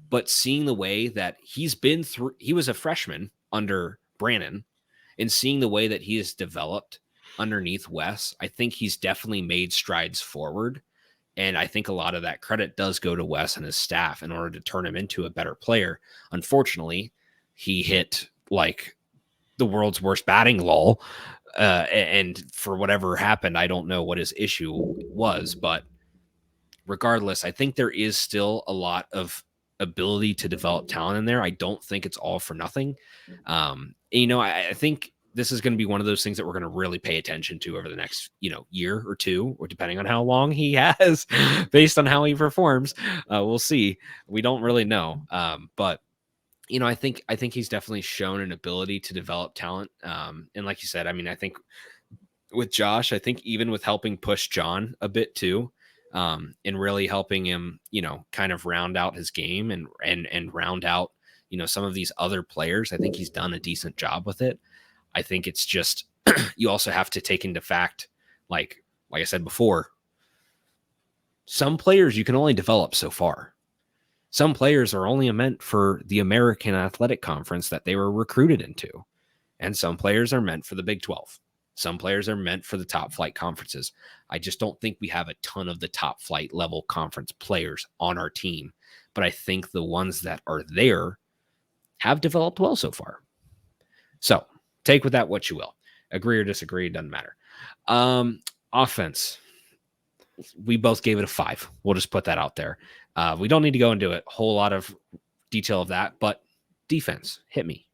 but seeing the way that he's been through, he was a freshman under Brannon, and seeing the way that he has developed underneath Wes, I think he's definitely made strides forward. And I think a lot of that credit does go to Wes and his staff in order to turn him into a better player. Unfortunately, he hit like the world's worst batting lull. And for whatever happened, I don't know what his issue was, but regardless, I think there is still a lot of ability to develop talent in there. I don't think it's all for nothing. I think this is going to be one of those things that we're going to really pay attention to over the next, year or two, or depending on how long he has, based on how he performs. We'll see. We don't really know. But I think he's definitely shown an ability to develop talent. And like you said, I think with Josh, I think even with helping push John a bit too, and really helping him, kind of round out his game and round out, some of these other players, I think he's done a decent job with it. I think it's just, you also have to take into fact, like I said before, some players you can only develop so far. Some players are only meant for the American Athletic Conference that they were recruited into. And some players are meant for the Big 12. Some players are meant for the top flight conferences. I just don't think we have a ton of the top flight level conference players on our team. But I think the ones that are there have developed well so far. So take with that what you will. Agree or disagree, it doesn't matter. Offense. We both gave it a 5. We'll just put that out there. We don't need to go into a whole lot of detail of that, but defense, hit me.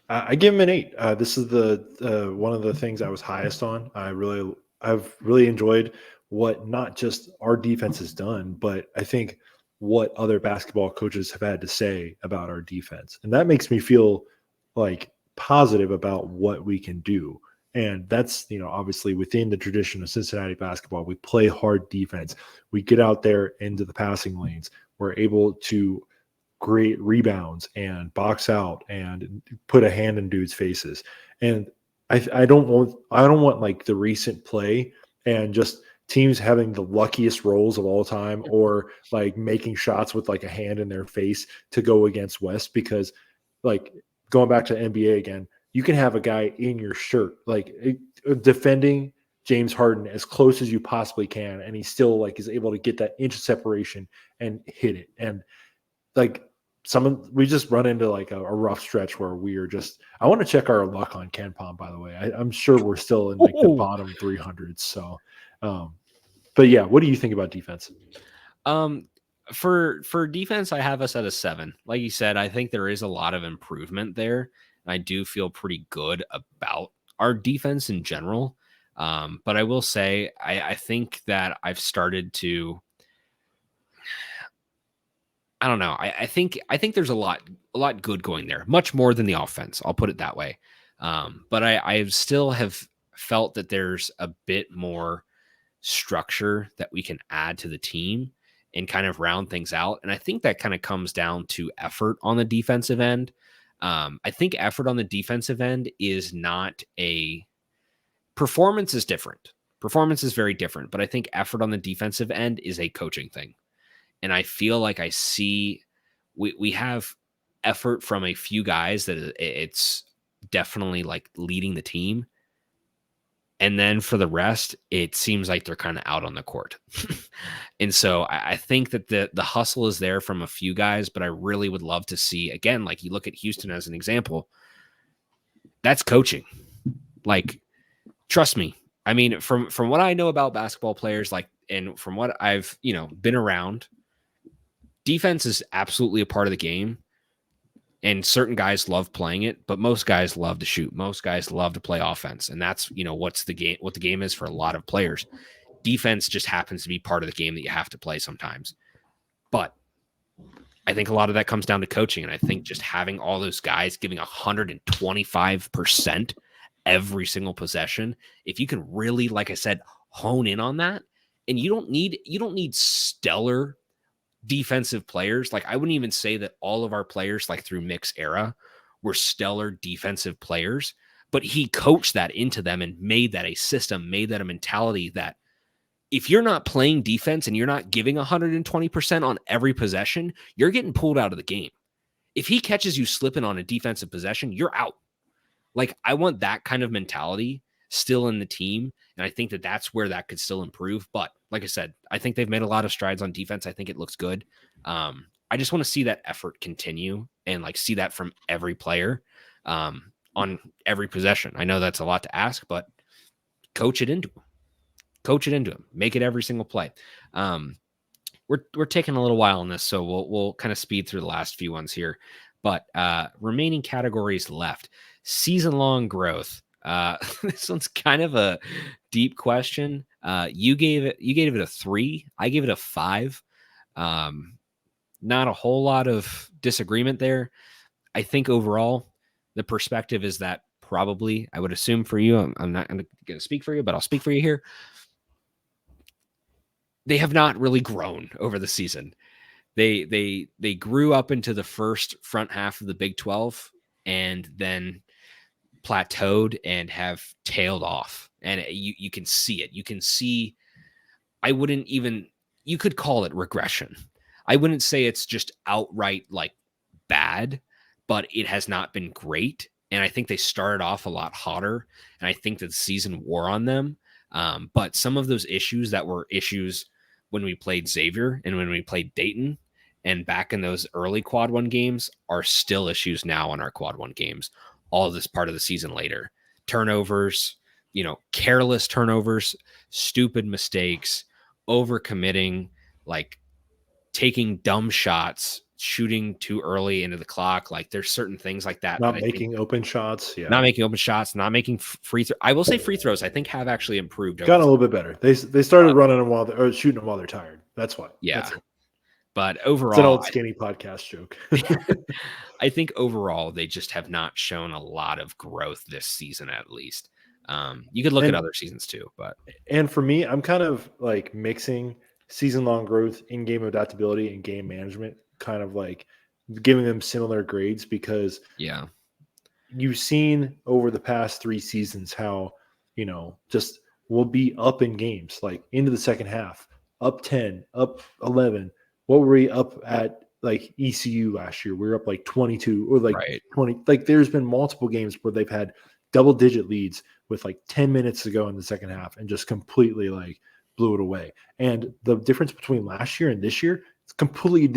I give him an 8. This is the one of the things I was highest on. I've really enjoyed what not just our defense has done, but I think what other basketball coaches have had to say about our defense, and that makes me feel like positive about what we can do. And that's, obviously within the tradition of Cincinnati basketball, we play hard defense. We get out there into the passing lanes. We're able to create rebounds and box out and put a hand in dudes' faces. And I don't want like the recent play and just teams having the luckiest rolls of all time, or like making shots with like a hand in their face to go against West, because like going back to the NBA again, you can have a guy in your shirt, like defending James Harden as close as you possibly can, and he still like is able to get that inch of separation and hit it. And like we just run into like a rough stretch where we are just, I want to check our luck on Ken Palm, by the way. I'm sure we're still in like the bottom 300s. So, but yeah, what do you think about defense? For defense, I have us at a 7. Like you said, I think there is a lot of improvement there. I do feel pretty good about our defense in general. But I will say, I think that I've started to, I don't know. I think there's a lot good going there, much more than the offense. I'll put it that way. But I still have felt that there's a bit more structure that we can add to the team and kind of round things out. And I think that kind of comes down to effort on the defensive end. I think effort on the defensive end is not a performance is different. Performance is very different, but I think effort on the defensive end is a coaching thing. And I feel like I see we have effort from a few guys that it's definitely like leading the team. And then for the rest, it seems like they're kind of out on the court. And so I think that the hustle is there from a few guys, but I really would love to see, again, like you look at Houston as an example, that's coaching. Like, trust me. I mean, from what I know about basketball players, like, and from what I've, been around, defense is absolutely a part of the game. And certain guys love playing it, but most guys love to shoot. Most guys love to play offense. And that's, what the game is for a lot of players. Defense just happens to be part of the game that you have to play sometimes. But I think a lot of that comes down to coaching. And I think just having all those guys giving 125% every single possession, if you can really, like I said, hone in on that, and you don't need stellar defensive players. Like, I wouldn't even say that all of our players, like through Mick's era, were stellar defensive players, but he coached that into them and made that a system, made that a mentality that if you're not playing defense and you're not giving 120% on every possession, you're getting pulled out of the game. If he catches you slipping on a defensive possession, you're out. Like, I want that kind of mentality still in the team. And I think that that's where that could still improve. But like I said, I think they've made a lot of strides on defense. I think it looks good. I just want to see that effort continue and like see that from every player on every possession. I know that's a lot to ask, but coach it into them. Coach it into them. Make it every single play. We're taking a little while on this, so we'll kind of speed through the last few ones here. But remaining categories left. Season-long growth. This one's kind of a deep question. You gave it a 3. I gave it a 5. Not a whole lot of disagreement there. I think overall, the perspective is that probably, I would assume for you, I'm not going to speak for you, but I'll speak for you here. They have not really grown over the season. They grew up into the first front half of the Big 12 and then plateaued and have tailed off. And you can see it. You can see, you could call it regression. I wouldn't say it's just outright like bad, but it has not been great. And I think they started off a lot hotter. And I think that the season wore on them. But some of those issues that were issues when we played Xavier and when we played Dayton and back in those early quad 1 games are still issues now on our quad 1 games. All of this part of the season later. Turnovers, careless turnovers, stupid mistakes, overcommitting, like taking dumb shots, shooting too early into the clock. Like there's certain things like that. Not making open shots. Yeah. Not making open shots, not making free throws. I will say free throws, I think, have actually improved. Gotten a little bit better. They started running them or shooting them while they're tired. That's why. Yeah. That's but overall, it's an old skinny podcast joke. I think overall, they just have not shown a lot of growth this season, at least. You could look at other seasons too, but. And for me, I'm kind of like mixing season-long growth, in-game adaptability, and game management, kind of like giving them similar grades because you've seen over the past 3 seasons how, just we'll be up in games, like into the second half, up 10, up 11. What were we up at like ECU last year? We were up like 22 or like 20. Like there's been multiple games where they've had double-digit leads with like 10 minutes to go in the second half and just completely like blew it away. And the difference between last year and this year, it's a completely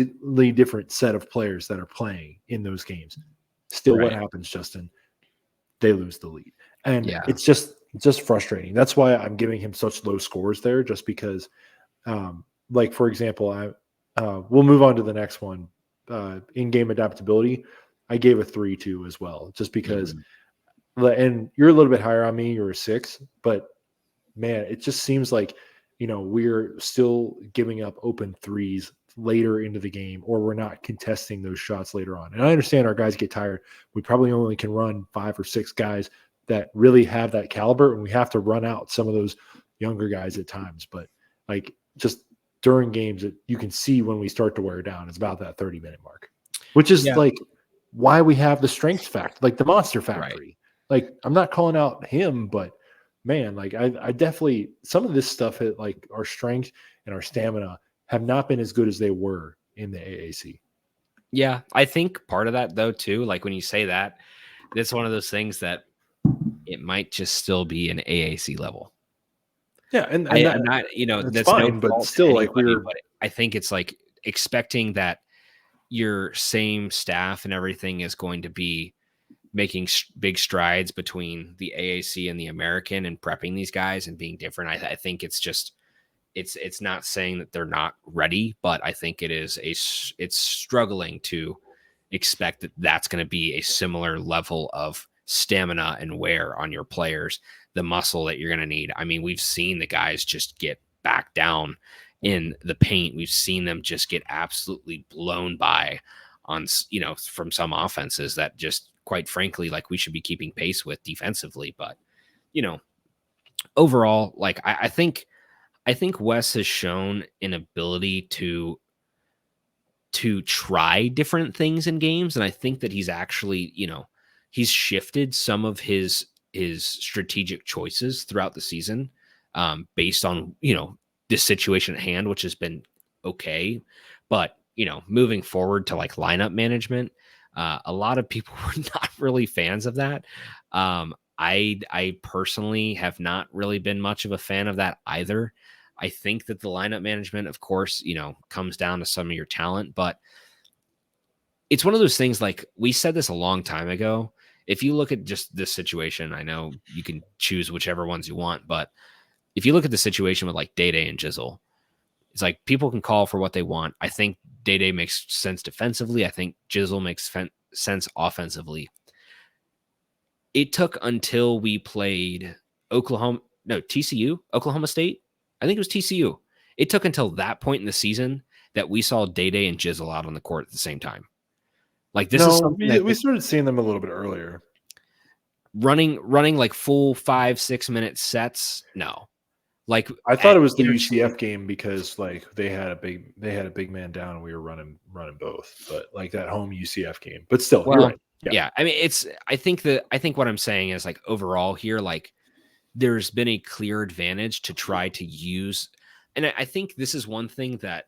different set of players that are playing in those games. Still, what happens, Justin? They lose the lead. And it's just frustrating. That's why I'm giving him such low scores there, just because, like, for example, we'll move on to the next one. In-game adaptability, I gave a 3-2 as well, just because and you're a little bit higher on me, you're a 6, but man, it just seems like we're still giving up open threes later into the game, or we're not contesting those shots later on. And I understand our guys get tired. We probably only can run 5 or 6 guys that really have that caliber, and we have to run out some of those younger guys at times. But like just during games, that you can see when we start to wear down, it's about that 30-minute mark, which is like why we have the strength factor, like the monster factory. Right. Like I'm not calling out him, but man, like I definitely, some of this stuff, like our strength and our stamina have not been as good as they were in the AAC. Yeah, I think part of that though too, like when you say that, it's one of those things that it might just still be an AAC level. Yeah, and I'm not, that's fine, no but still, like but I think it's like expecting that your same staff and everything is going to be making big strides between the AAC and the American and prepping these guys and being different. I think it's just it's not saying that they're not ready, but I think it's struggling to expect that that's going to be a similar level of stamina and wear on your players, the muscle that you're going to need. I mean, we've seen the guys just get back down in the paint. We've seen them just get absolutely blown by on, from some offenses that just, quite frankly, like we should be keeping pace with defensively. But, overall, like I think Wes has shown an ability to try different things in games, and I think that he's actually, he's shifted some of his strategic choices throughout the season, based on the situation at hand, which has been okay. But moving forward to like lineup management, a lot of people were not really fans of that. I personally have not really been much of a fan of that either. I think that the lineup management, of course, comes down to some of your talent, but it's one of those things, like we said this a long time ago. If you look at just this situation, I know you can choose whichever ones you want, but if you look at the situation with like Day Day and Jizzle, it's like people can call for what they want. I think Day Day makes sense defensively. I think Jizzle makes sense offensively. It took until we played TCU, Oklahoma State. I think it was TCU. It took until that point in the season that we saw Day Day and Jizzle out on the court at the same time. Like this is something we started seeing them a little bit earlier. Running like full 5-6 minute sets. No, like I thought it was the UCF game because like they had a big man down and we were running both, but like that home UCF game. But still, you're right. Yeah. I mean, I think what I'm saying is like overall here, like there's been a clear advantage to try to use, and I think this is one thing that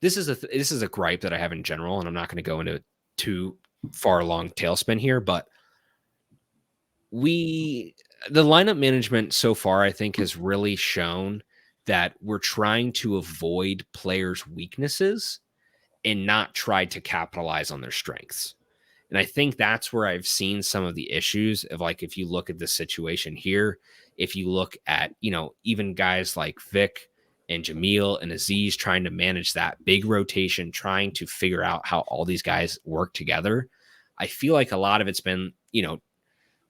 this is a gripe that I have in general, and I'm not going to go into too far along tailspin here, but the lineup management so far, I think, has really shown that we're trying to avoid players' weaknesses and not try to capitalize on their strengths. And I think that's where I've seen some of the issues of, like, if you look at the situation here, if you look at, even guys like Vic and Jamil and Aziz trying to manage that big rotation, trying to figure out how all these guys work together, I feel like a lot of it's been,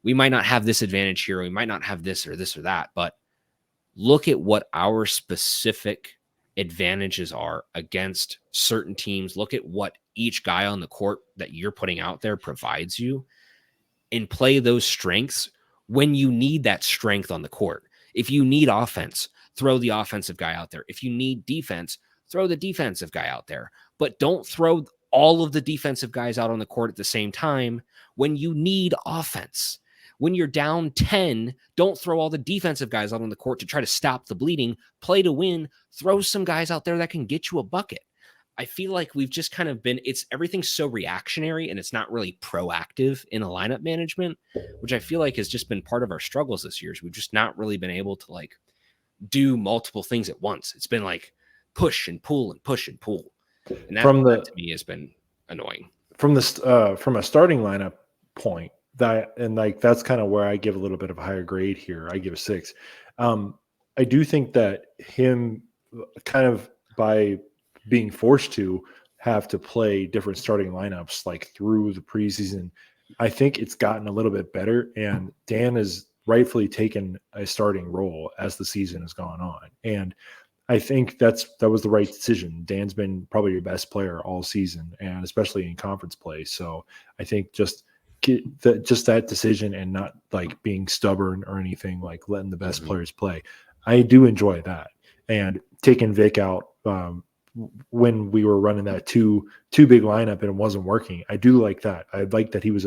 we might not have this advantage here, or we might not have this or that, but look at what our specific advantages are against certain teams. Look at what each guy on the court that you're putting out there provides you, and play those strengths when you need that strength on the court. If you need offense, throw the offensive guy out there. If you need defense, throw the defensive guy out there. But don't throw all of the defensive guys out on the court at the same time when you need offense. When you're down 10, don't throw all the defensive guys out on the court to try to stop the bleeding. Play to win. Throw some guys out there that can get you a bucket. I feel like we've just kind of everything's so reactionary, and it's not really proactive in a lineup management, which I feel like has just been part of our struggles this year. We've just not really been able to like do multiple things at once. It's been like push and pull and push and pull. And that to me has been annoying. From a starting lineup point, that's kind of where I give a little bit of a higher grade here. I give a 6. I do think that him kind of by being forced to have to play different starting lineups like through the preseason, I think it's gotten a little bit better. And Dan is rightfully taken a starting role as the season has gone on. And I think that was the right decision. Dan's been probably your best player all season, and especially in conference play. So I think just that decision and not like being stubborn or anything, like letting the best players play. I do enjoy that. And taking Vic out when we were running that two big lineup and it wasn't working, I do like that. I like that he was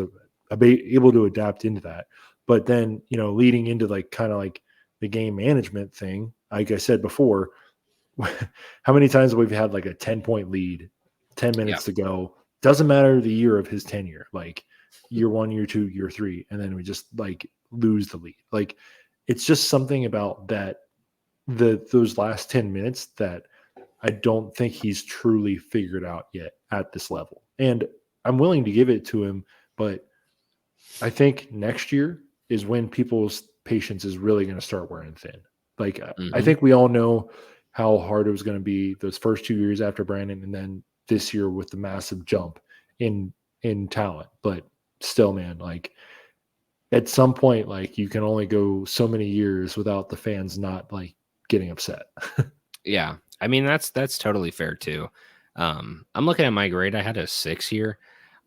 able to adapt into that. But then, leading into like kind of like the game management thing, like I said before, how many times we've had like a 10-point lead, 10 minutes to go. Doesn't matter the year of his tenure, like year 1, year 2, year 3, and then we just like lose the lead. Like it's just something about that, those last 10 minutes that I don't think he's truly figured out yet at this level. And I'm willing to give it to him, but I think next year is when people's patience is really going to start wearing thin. Like I think we all know how hard it was going to be those first 2 years after Brandon, and then this year with the massive jump in talent. But still, man, like at some point, like you can only go so many years without the fans not like getting upset. Yeah. I mean, that's totally fair too. I'm looking at my grade. I had a 6 here.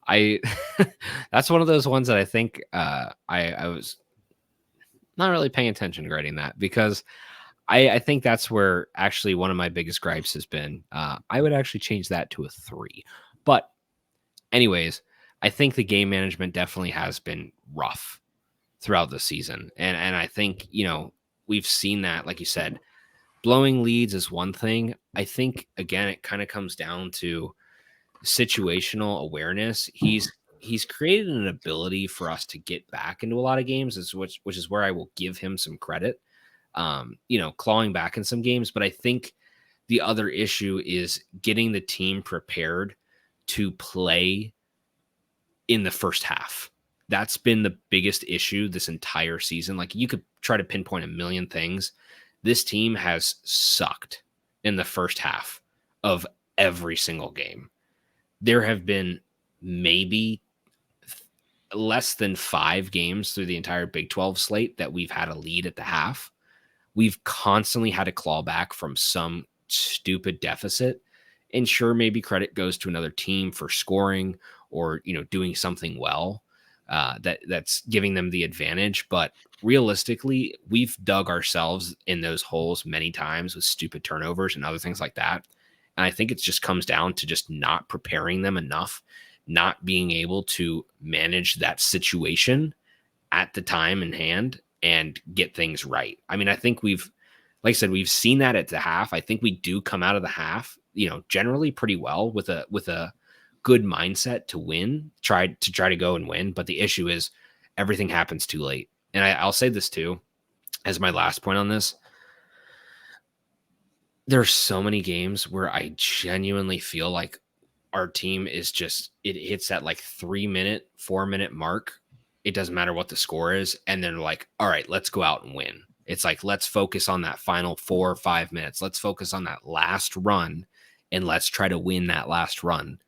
That's one of those ones that I think I was not really paying attention to grading that, because I think that's where actually one of my biggest gripes has been. I would actually change that to a 3. But anyways, I think the game management definitely has been rough throughout the season. And I think, we've seen that, like you said, blowing leads is one thing. I think, again, it kind of comes down to situational awareness. He's created an ability for us to get back into a lot of games, which is where I will give him some credit. Clawing back in some games. But I think the other issue is getting the team prepared to play in the first half. That's been the biggest issue this entire season. Like, you could try to pinpoint a million things. This team has sucked in the first half of every single game. There have been maybe less than 5 games through the entire Big 12 slate that we've had a lead at the half. We've constantly had to claw back from some stupid deficit. And sure, maybe credit goes to another team for scoring or, doing something well that's giving them the advantage. But realistically, we've dug ourselves in those holes many times with stupid turnovers and other things like that. And I think it just comes down to just not preparing them enough, not being able to manage that situation at the time in hand and get things right. I mean, I think like I said, we've seen that at the half. I think we do come out of the half, generally pretty well with a good mindset to win, try to go and win. But the issue is everything happens too late. And I'll say this too, as my last point on this. There's so many games where I genuinely feel like our team is just, it hits that like 3-minute, 4-minute mark. It doesn't matter what the score is. And then like, all right, let's go out and win. It's like, let's focus on that final 4 or 5 minutes. Let's focus on that last run and let's try to win that last run.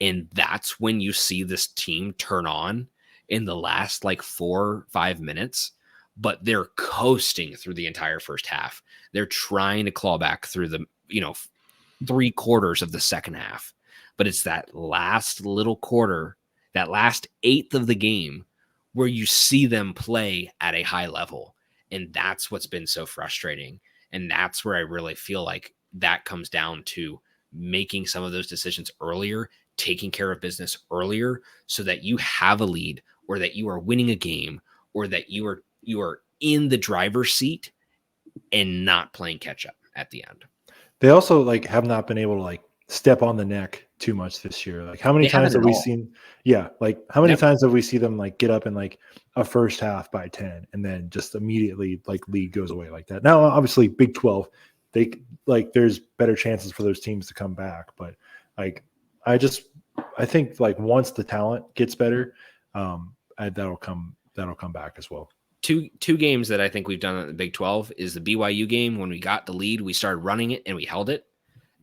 And that's when you see this team turn on in the last like 4 or 5 minutes, but they're coasting through the entire first half. They're trying to claw back through the, 3/4 of the second half. But it's that last little quarter, that last eighth of the game where you see them play at a high level. And that's what's been so frustrating. And that's where I really feel like that comes down to making some of those decisions earlier, taking care of business earlier so that you have a lead or that you are winning a game or that you are in the driver's seat and not playing catch up at the end. They also like have not been able to like step on the neck too much this year. Like how many times have we seen? Yeah, like how many times have we seen them like get up in like a first half by 10 and then just immediately like lead goes away like that? Now, obviously, Big 12, they like there's better chances for those teams to come back, but like I think like once the talent gets better, that'll come back as well. Two games that I think we've done in the Big 12 is the BYU game. When we got the lead, we started running it and we held it.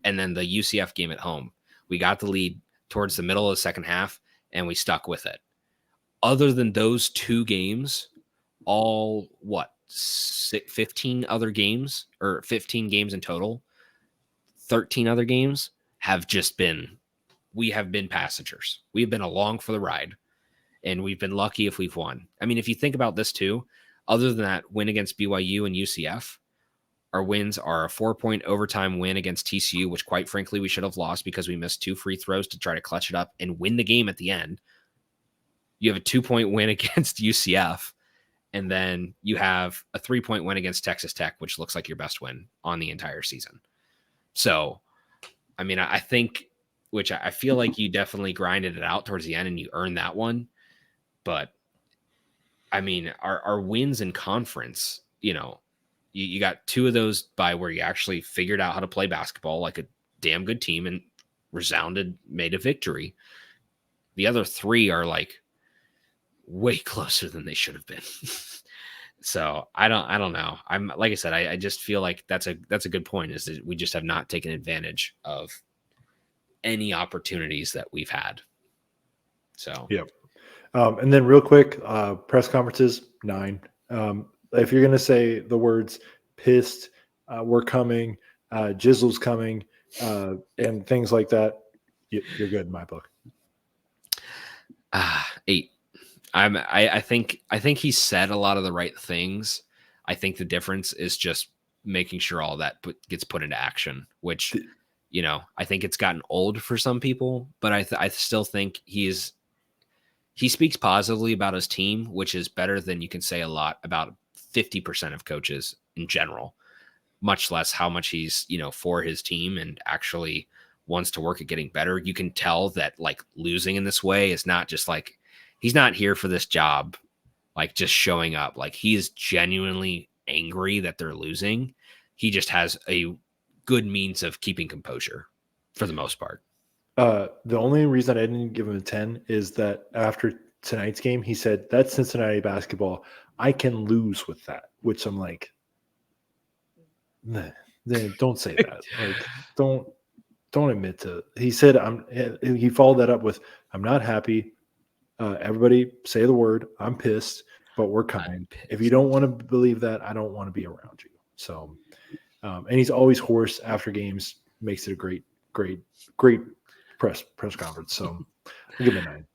And then the UCF game at home, we got the lead towards the middle of the second half and we stuck with it. Other than those 2 games, all 15 other games, or 15 games in total, 13 other games have just been, we have been passengers. We've been along for the ride, and we've been lucky if we've won. I mean, if you think about this too, other than that win against BYU and UCF, our wins are a 4-point overtime win against TCU, which quite frankly we should have lost because we missed 2 free throws to try to clutch it up and win the game at the end. You have a 2-point win against UCF, and then you have a 3-point win against Texas Tech, which looks like your best win on the entire season. So, I mean, I think, which I feel like you definitely grinded it out towards the end and you earned that one. But, I mean, our wins in conference, you got 2 of those by where you actually figured out how to play basketball like a damn good team and made a victory. The other 3 are like way closer than they should have been. So I don't know. I'm, like I said, I just feel like that's a good point, is that we just have not taken advantage of any opportunities that we've had. So, yeah. And then real quick, press conferences, 9. If you're going to say the words pissed, we're coming, Jizzle's coming, and things like that, you're good in my book. 8. I think he said a lot of the right things. I think the difference is just making sure all that gets put into action, which, I think it's gotten old for some people, but I still think he speaks positively about his team, which is better than you can say a lot about 50% of coaches in general, much less how much he's, for his team and actually wants to work at getting better. You can tell that like losing in this way is not just like, he's not here for this job, like just showing up. Like he's genuinely angry that they're losing. He just has a good means of keeping composure for the most part. The only reason I didn't give him a 10 is that after tonight's game, he said, that's Cincinnati basketball. I can lose with that, which I'm like, nah, don't say that. Like, don't admit to. He said, he followed that up with, I'm not happy. Everybody say the word, I'm pissed, but we're coming. If you don't want to believe that, I don't want to be around you. So, and he's always hoarse after games, makes it a great press conference. So I'll give him a 9.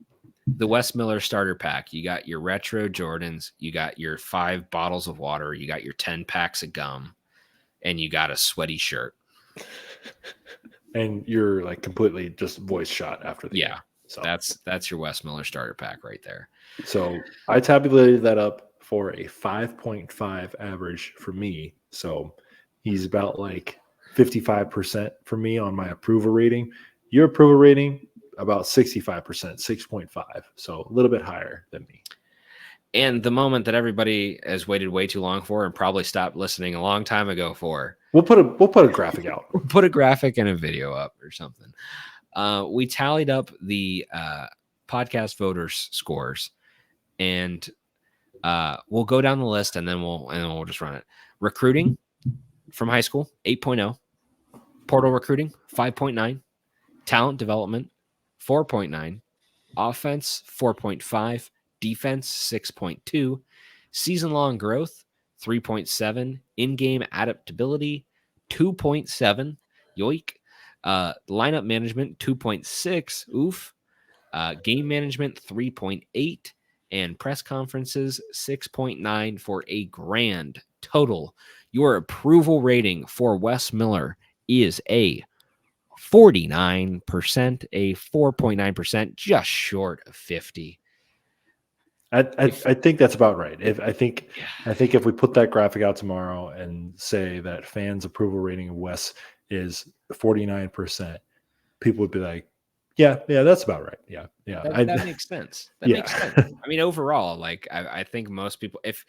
The Wes Miller starter pack. You got your retro Jordans, you got your 5 bottles of water, you got your 10 packs of gum, and you got a sweaty shirt. And you're like completely just voice shot after the game. So that's your Wes Miller starter pack right there. So I tabulated that up for a 5.5 average for me. So he's about like 55% for me on my approval rating. Your approval rating, about 65%, 6.5. So a little bit higher than me. And the moment that everybody has waited way too long for and probably stopped listening a long time ago for. We'll put a graphic out. Put a graphic and a video up or something. We tallied up the podcast voters scores, and we'll go down the list and then we'll just run it. Recruiting from high school, 8.0. Portal recruiting, 5.9. Talent development, 4.9. Offense, 4.5. Defense, 6.2. Season-long growth, 3.7. In-game adaptability, 2.7. Yoik. Lineup management, 2.6. Oof. Game management, 3.8. And press conferences, 6.9 for a grand total. Your approval rating for Wes Miller is a 49%, a 4.9%, just short of 50. I think that's about right. I think if we put that graphic out tomorrow and say that fans' approval rating of Wes is 49%, people would be like, yeah, that's about right. Yeah. That makes sense. That makes sense. I mean, overall, like I think most people, if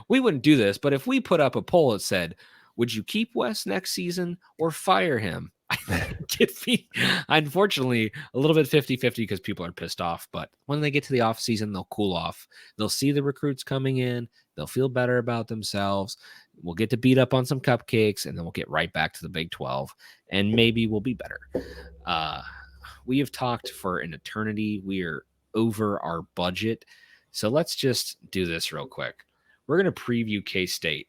we wouldn't do this, but if we put up a poll that said, would you keep Wes next season or fire him? I think it'd be, unfortunately, a little bit 50-50 because people are pissed off. But when they get to the off season, they'll cool off. They'll see the recruits coming in. They'll feel better about themselves. We'll get to beat up on some cupcakes, and then we'll get right back to the Big 12, and maybe we'll be better. We have talked for an eternity. We are over our budget. So let's just do this real quick. We're going to preview K-State.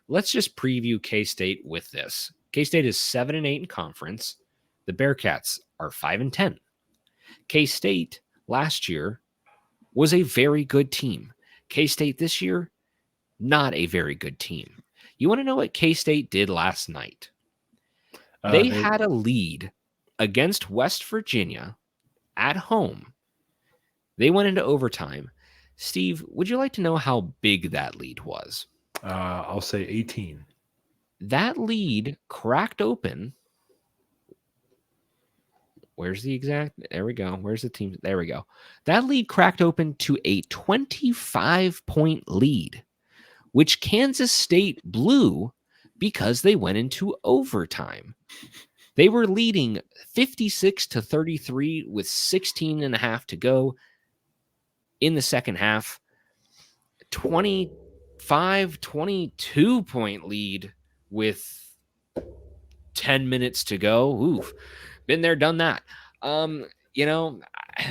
Let's just preview K-State with this. K-State is 7-8 in conference. The Bearcats are 5-10. K-State last year was a very good team. K-State this year, not a very good team. You want to know what K-State did last night? They had a lead against West Virginia at home. They went into overtime. Steve, would you like to know how big that lead was? I'll say 18. That lead cracked open. Where's the exact? There we go. Where's the team? There we go. That lead cracked open to a 25-point lead, which Kansas State blew because they went into overtime. They were leading 56-33 with 16 and a half to go in the second half. 22-point lead with 10 minutes to go. Oof. Been there, done that.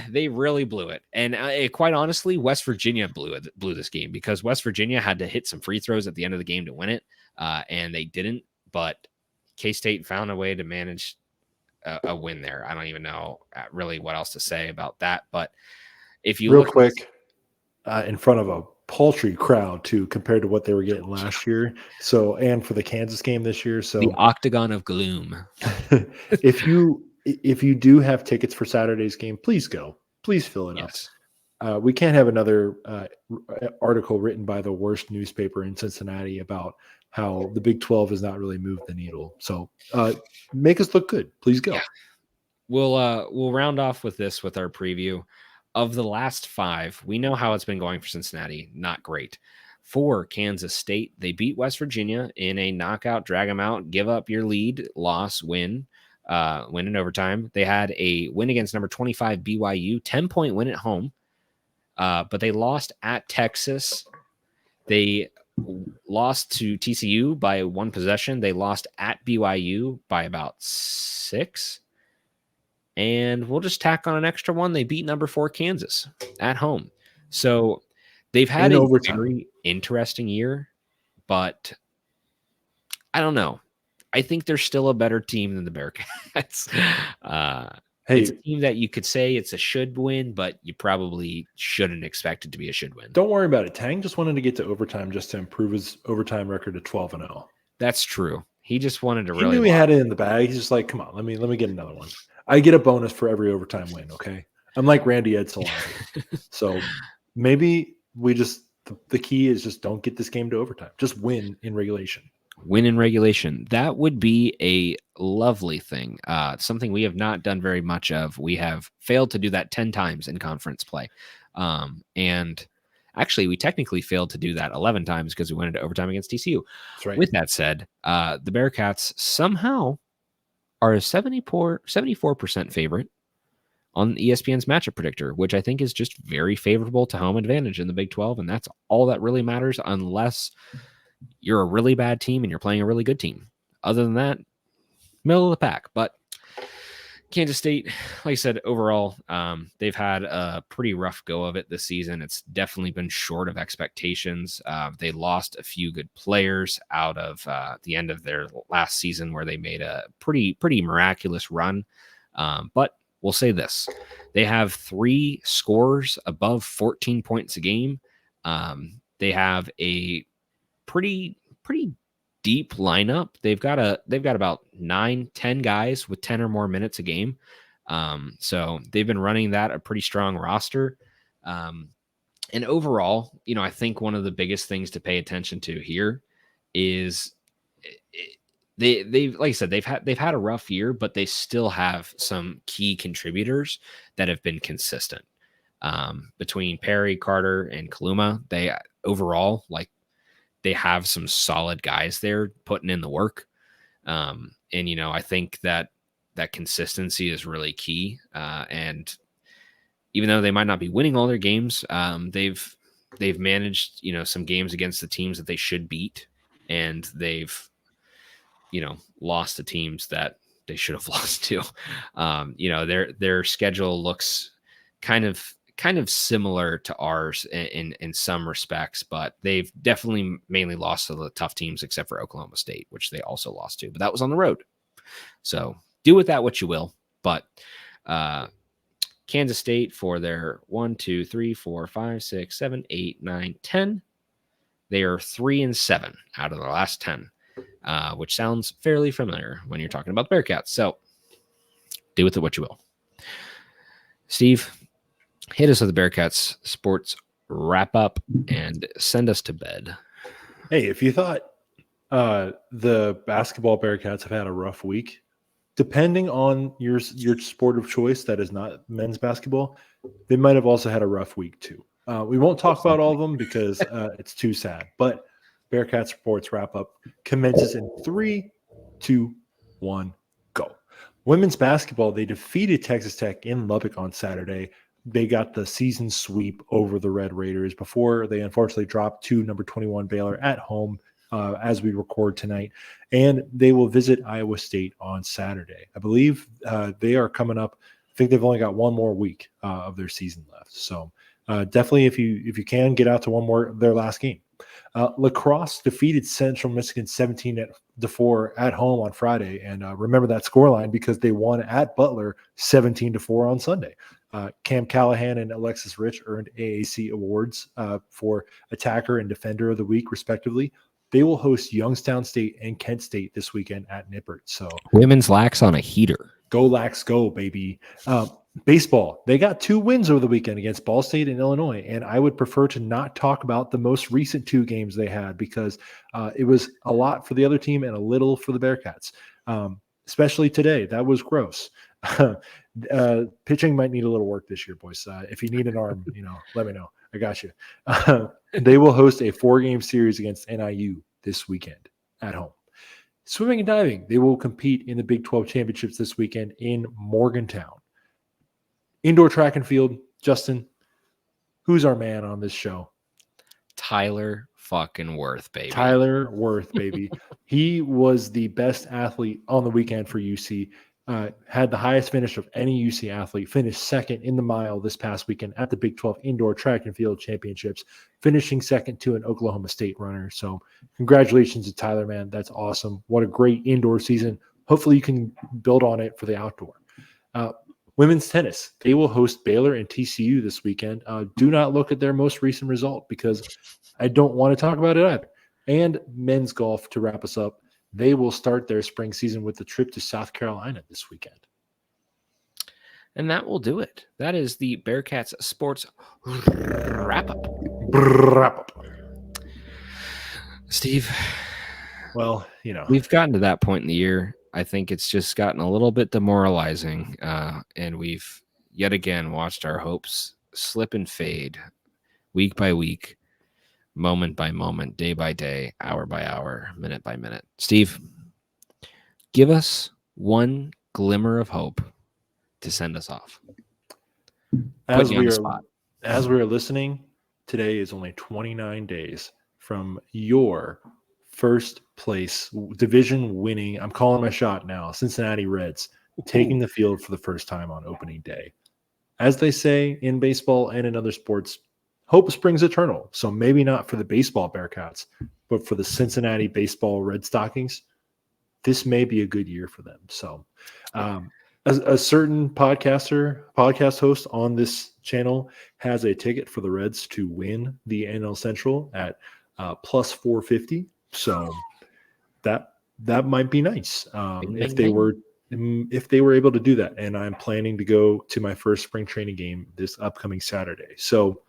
They really blew it. And quite honestly, West Virginia blew this game because West Virginia had to hit some free throws at the end of the game to win it. And they didn't, but K-State found a way to manage a win there. I don't even know really what else to say about that. But if you real quick, in front of a paltry crowd too, compared to what they were getting last year. So, and for the Kansas game this year. So the Octagon of Gloom. if you do have tickets for Saturday's game, please go. Please fill it up. We can't have another article written by the worst newspaper in Cincinnati about how the Big 12 has not really moved the needle. So make us look good. Please go. Yeah. We'll round off with this with our preview. Of the last 5, we know how it's been going for Cincinnati. Not great. For Kansas State, they beat West Virginia in a knockout, drag them out, give up your lead, loss, win in overtime. They had a win against number 25 BYU, 10-point win at home, but they lost at Texas. They lost to TCU by 1 possession. They lost at BYU by about 6. And we'll just tack on an extra one. They beat number 4 Kansas at home. So they've had a very interesting year, but I don't know. I think they're still a better team than the Bearcats. It's a team that you could say it's a should win, but you probably shouldn't expect it to be a should win. Don't worry about it. Tang just wanted to get to overtime just to improve his overtime record to 12-0. That's true. He just wanted to he knew he had it in the bag. He's just like, come on, let me get another one. I get a bonus for every overtime win, okay? I'm like Randy Edsel. So maybe the key is just don't get this game to overtime. Just win in regulation. Win in regulation. That would be a lovely thing. Something we have not done very much of. We have failed to do that 10 times in conference play. And actually, we technically failed to do that 11 times because we went into overtime against TCU. That's right. With that said, the Bearcats somehow are a 74% favorite on ESPN's matchup predictor, which I think is just very favorable to home advantage in the Big 12. And that's all that really matters unless you're a really bad team and you're playing a really good team. Other than that, middle of the pack. But Kansas State, like I said, overall, they've had a pretty rough go of it this season. It's definitely been short of expectations. They lost a few good players out of the end of their last season where they made a pretty miraculous run. But we'll say this. They have 3 scorers above 14 points a game. They have a pretty deep lineup. They've got about 9-10 guys with 10 or more minutes a game. So they've been running that a pretty strong roster. And overall, I think one of the biggest things to pay attention to here is they've like I said, they've had a rough year, but they still have some key contributors that have been consistent. Between Perry, Carter, and Kaluma, they overall they have some solid guys there putting in the work. And, I think that consistency is really key. And even though they might not be winning all their games, they've managed, some games against the teams that they should beat. And they've, lost to teams that they should have lost to. Their schedule looks kind of kind of similar to ours in some respects, but they've definitely mainly lost to the tough teams except for Oklahoma State, which they also lost to, but that was on the road. So do with that what you will. But Kansas State for their 1, 2, 3, 4, 5, 6, 7, 8, 9, 10. They are 3-7 out of the last 10, which sounds fairly familiar when you're talking about the Bearcats. So do with it what you will. Steve, hit us with the Bearcats sports wrap up and send us to bed. Hey, if you thought the basketball Bearcats have had a rough week, depending on your sport of choice that is not men's basketball, they might have also had a rough week too. We won't talk about all of them because it's too sad. But Bearcats sports wrap up commences in 3, 2, 1, go. Women's basketball, they defeated Texas Tech in Lubbock on Saturday. They got the season sweep over the Red Raiders before they unfortunately dropped to number 21 Baylor at home as we record tonight. And they will visit Iowa State on Saturday. I believe they are coming up. I think they've only got one more week of their season left. So definitely, if you can, get out to one more their last game. Lacrosse defeated Central Michigan 17-4 at home on Friday, and remember that scoreline because they won at Butler 17-4 on Sunday. Cam Callahan and Alexis Rich earned AAC awards for Attacker and Defender of the Week, respectively. They will host Youngstown State and Kent State this weekend at Nippert. So women's lax on a heater. Go Lax, go, baby. Baseball, they got 2 wins over the weekend against Ball State and Illinois, and I would prefer to not talk about the most recent 2 games they had because it was a lot for the other team and a little for the Bearcats, especially today. That was gross. Pitching might need a little work this year, boys. If you need an arm, let me know. I got you. They will host a 4-game series against NIU this weekend at home. Swimming and diving, they will compete in the Big 12 championships this weekend in Morgantown. Indoor track and field, Justin, who's our man on this show? Tyler fucking Worth, baby. Tyler Worth, baby. He was the best athlete on the weekend for UC. Had the highest finish of any UC athlete, finished second in the mile this past weekend at the Big 12 Indoor Track and Field Championships, finishing second to an Oklahoma State runner. So congratulations to Tyler, man. That's awesome. What a great indoor season. Hopefully you can build on it for the outdoor. Women's tennis, they will host Baylor and TCU this weekend. Do not look at their most recent result because I don't want to talk about it either. And men's golf to wrap us up. They will start their spring season with the trip to South Carolina this weekend. And that will do it. That is the Bearcats sports wrap-up. Steve, well, we've gotten to that point in the year. I think it's just gotten a little bit demoralizing, and we've yet again watched our hopes slip and fade week by week, moment by moment, day by day, hour by hour, minute by minute. Steve, give us one glimmer of hope to send us off. As we are listening, today is only 29 days from your first place division winning. I'm calling my shot now. Cincinnati Reds taking the field for the first time on opening day. As they say in baseball and in other sports, hope springs eternal. So maybe not for the baseball Bearcats, but for the Cincinnati baseball Red Stockings, this may be a good year for them. So a certain podcast host on this channel has a ticket for the Reds to win the NL Central at plus 450. So that might be nice if they were able to do that. And I'm planning to go to my first spring training game this upcoming Saturday. So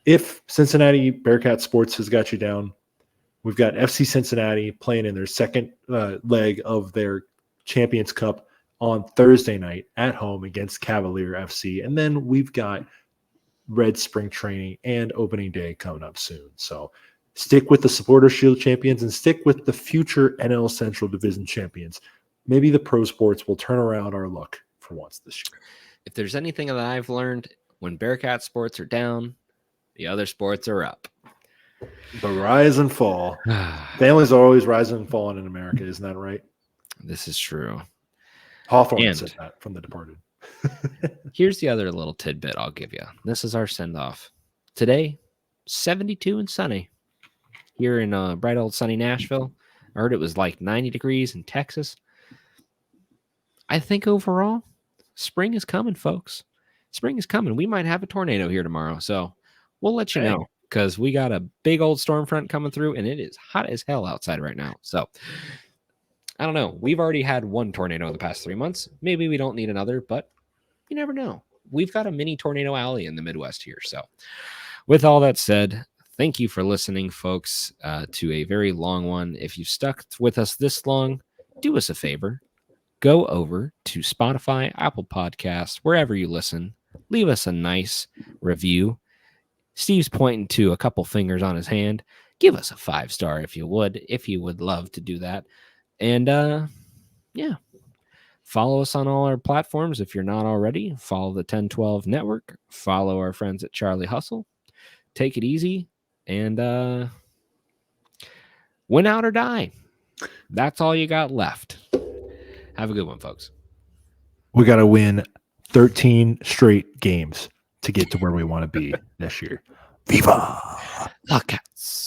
if Cincinnati Bearcat Sports has got you down, we've got FC Cincinnati playing in their second leg of their Champions Cup on Thursday night at home against Cavalier FC. And then we've got Red Spring Training and opening day coming up soon. So stick with the Supporter Shield champions and stick with the future NL Central Division champions. Maybe the pro sports will turn around our luck for once this year. If there's anything that I've learned, when Bearcat sports are down, the other sports are up. The rise and fall. Families are always rising and falling in America. Isn't that right? This is true. Hawthorne said that from The Departed. Here's the other little tidbit I'll give you. This is our send-off. Today, 72 and sunny here in bright old sunny Nashville. I heard it was like 90 degrees in Texas. I think overall, spring is coming, folks. Spring is coming. We might have a tornado here tomorrow, so we'll let you know because we got a big old storm front coming through, and it is hot as hell outside right now. So I don't know. We've already had one tornado in the past 3 months. Maybe we don't need another, but you never know. We've got a mini tornado alley in the Midwest here. So with all that said, thank you for listening, folks, to a very long one. If you've stuck with us this long, do us a favor. Go over to Spotify, Apple Podcasts, wherever you listen. Leave us a nice review. Steve's pointing to a couple fingers on his hand. Give us a 5-star if you would love to do that. And yeah, follow us on all our platforms if you're not already. Follow the 1012 Network. Follow our friends at Charlie Hustle. Take it easy and win out or die. That's all you got left. Have a good one, folks. We got to win 13 straight games to get to where we want to be this year. Viva! The Cats.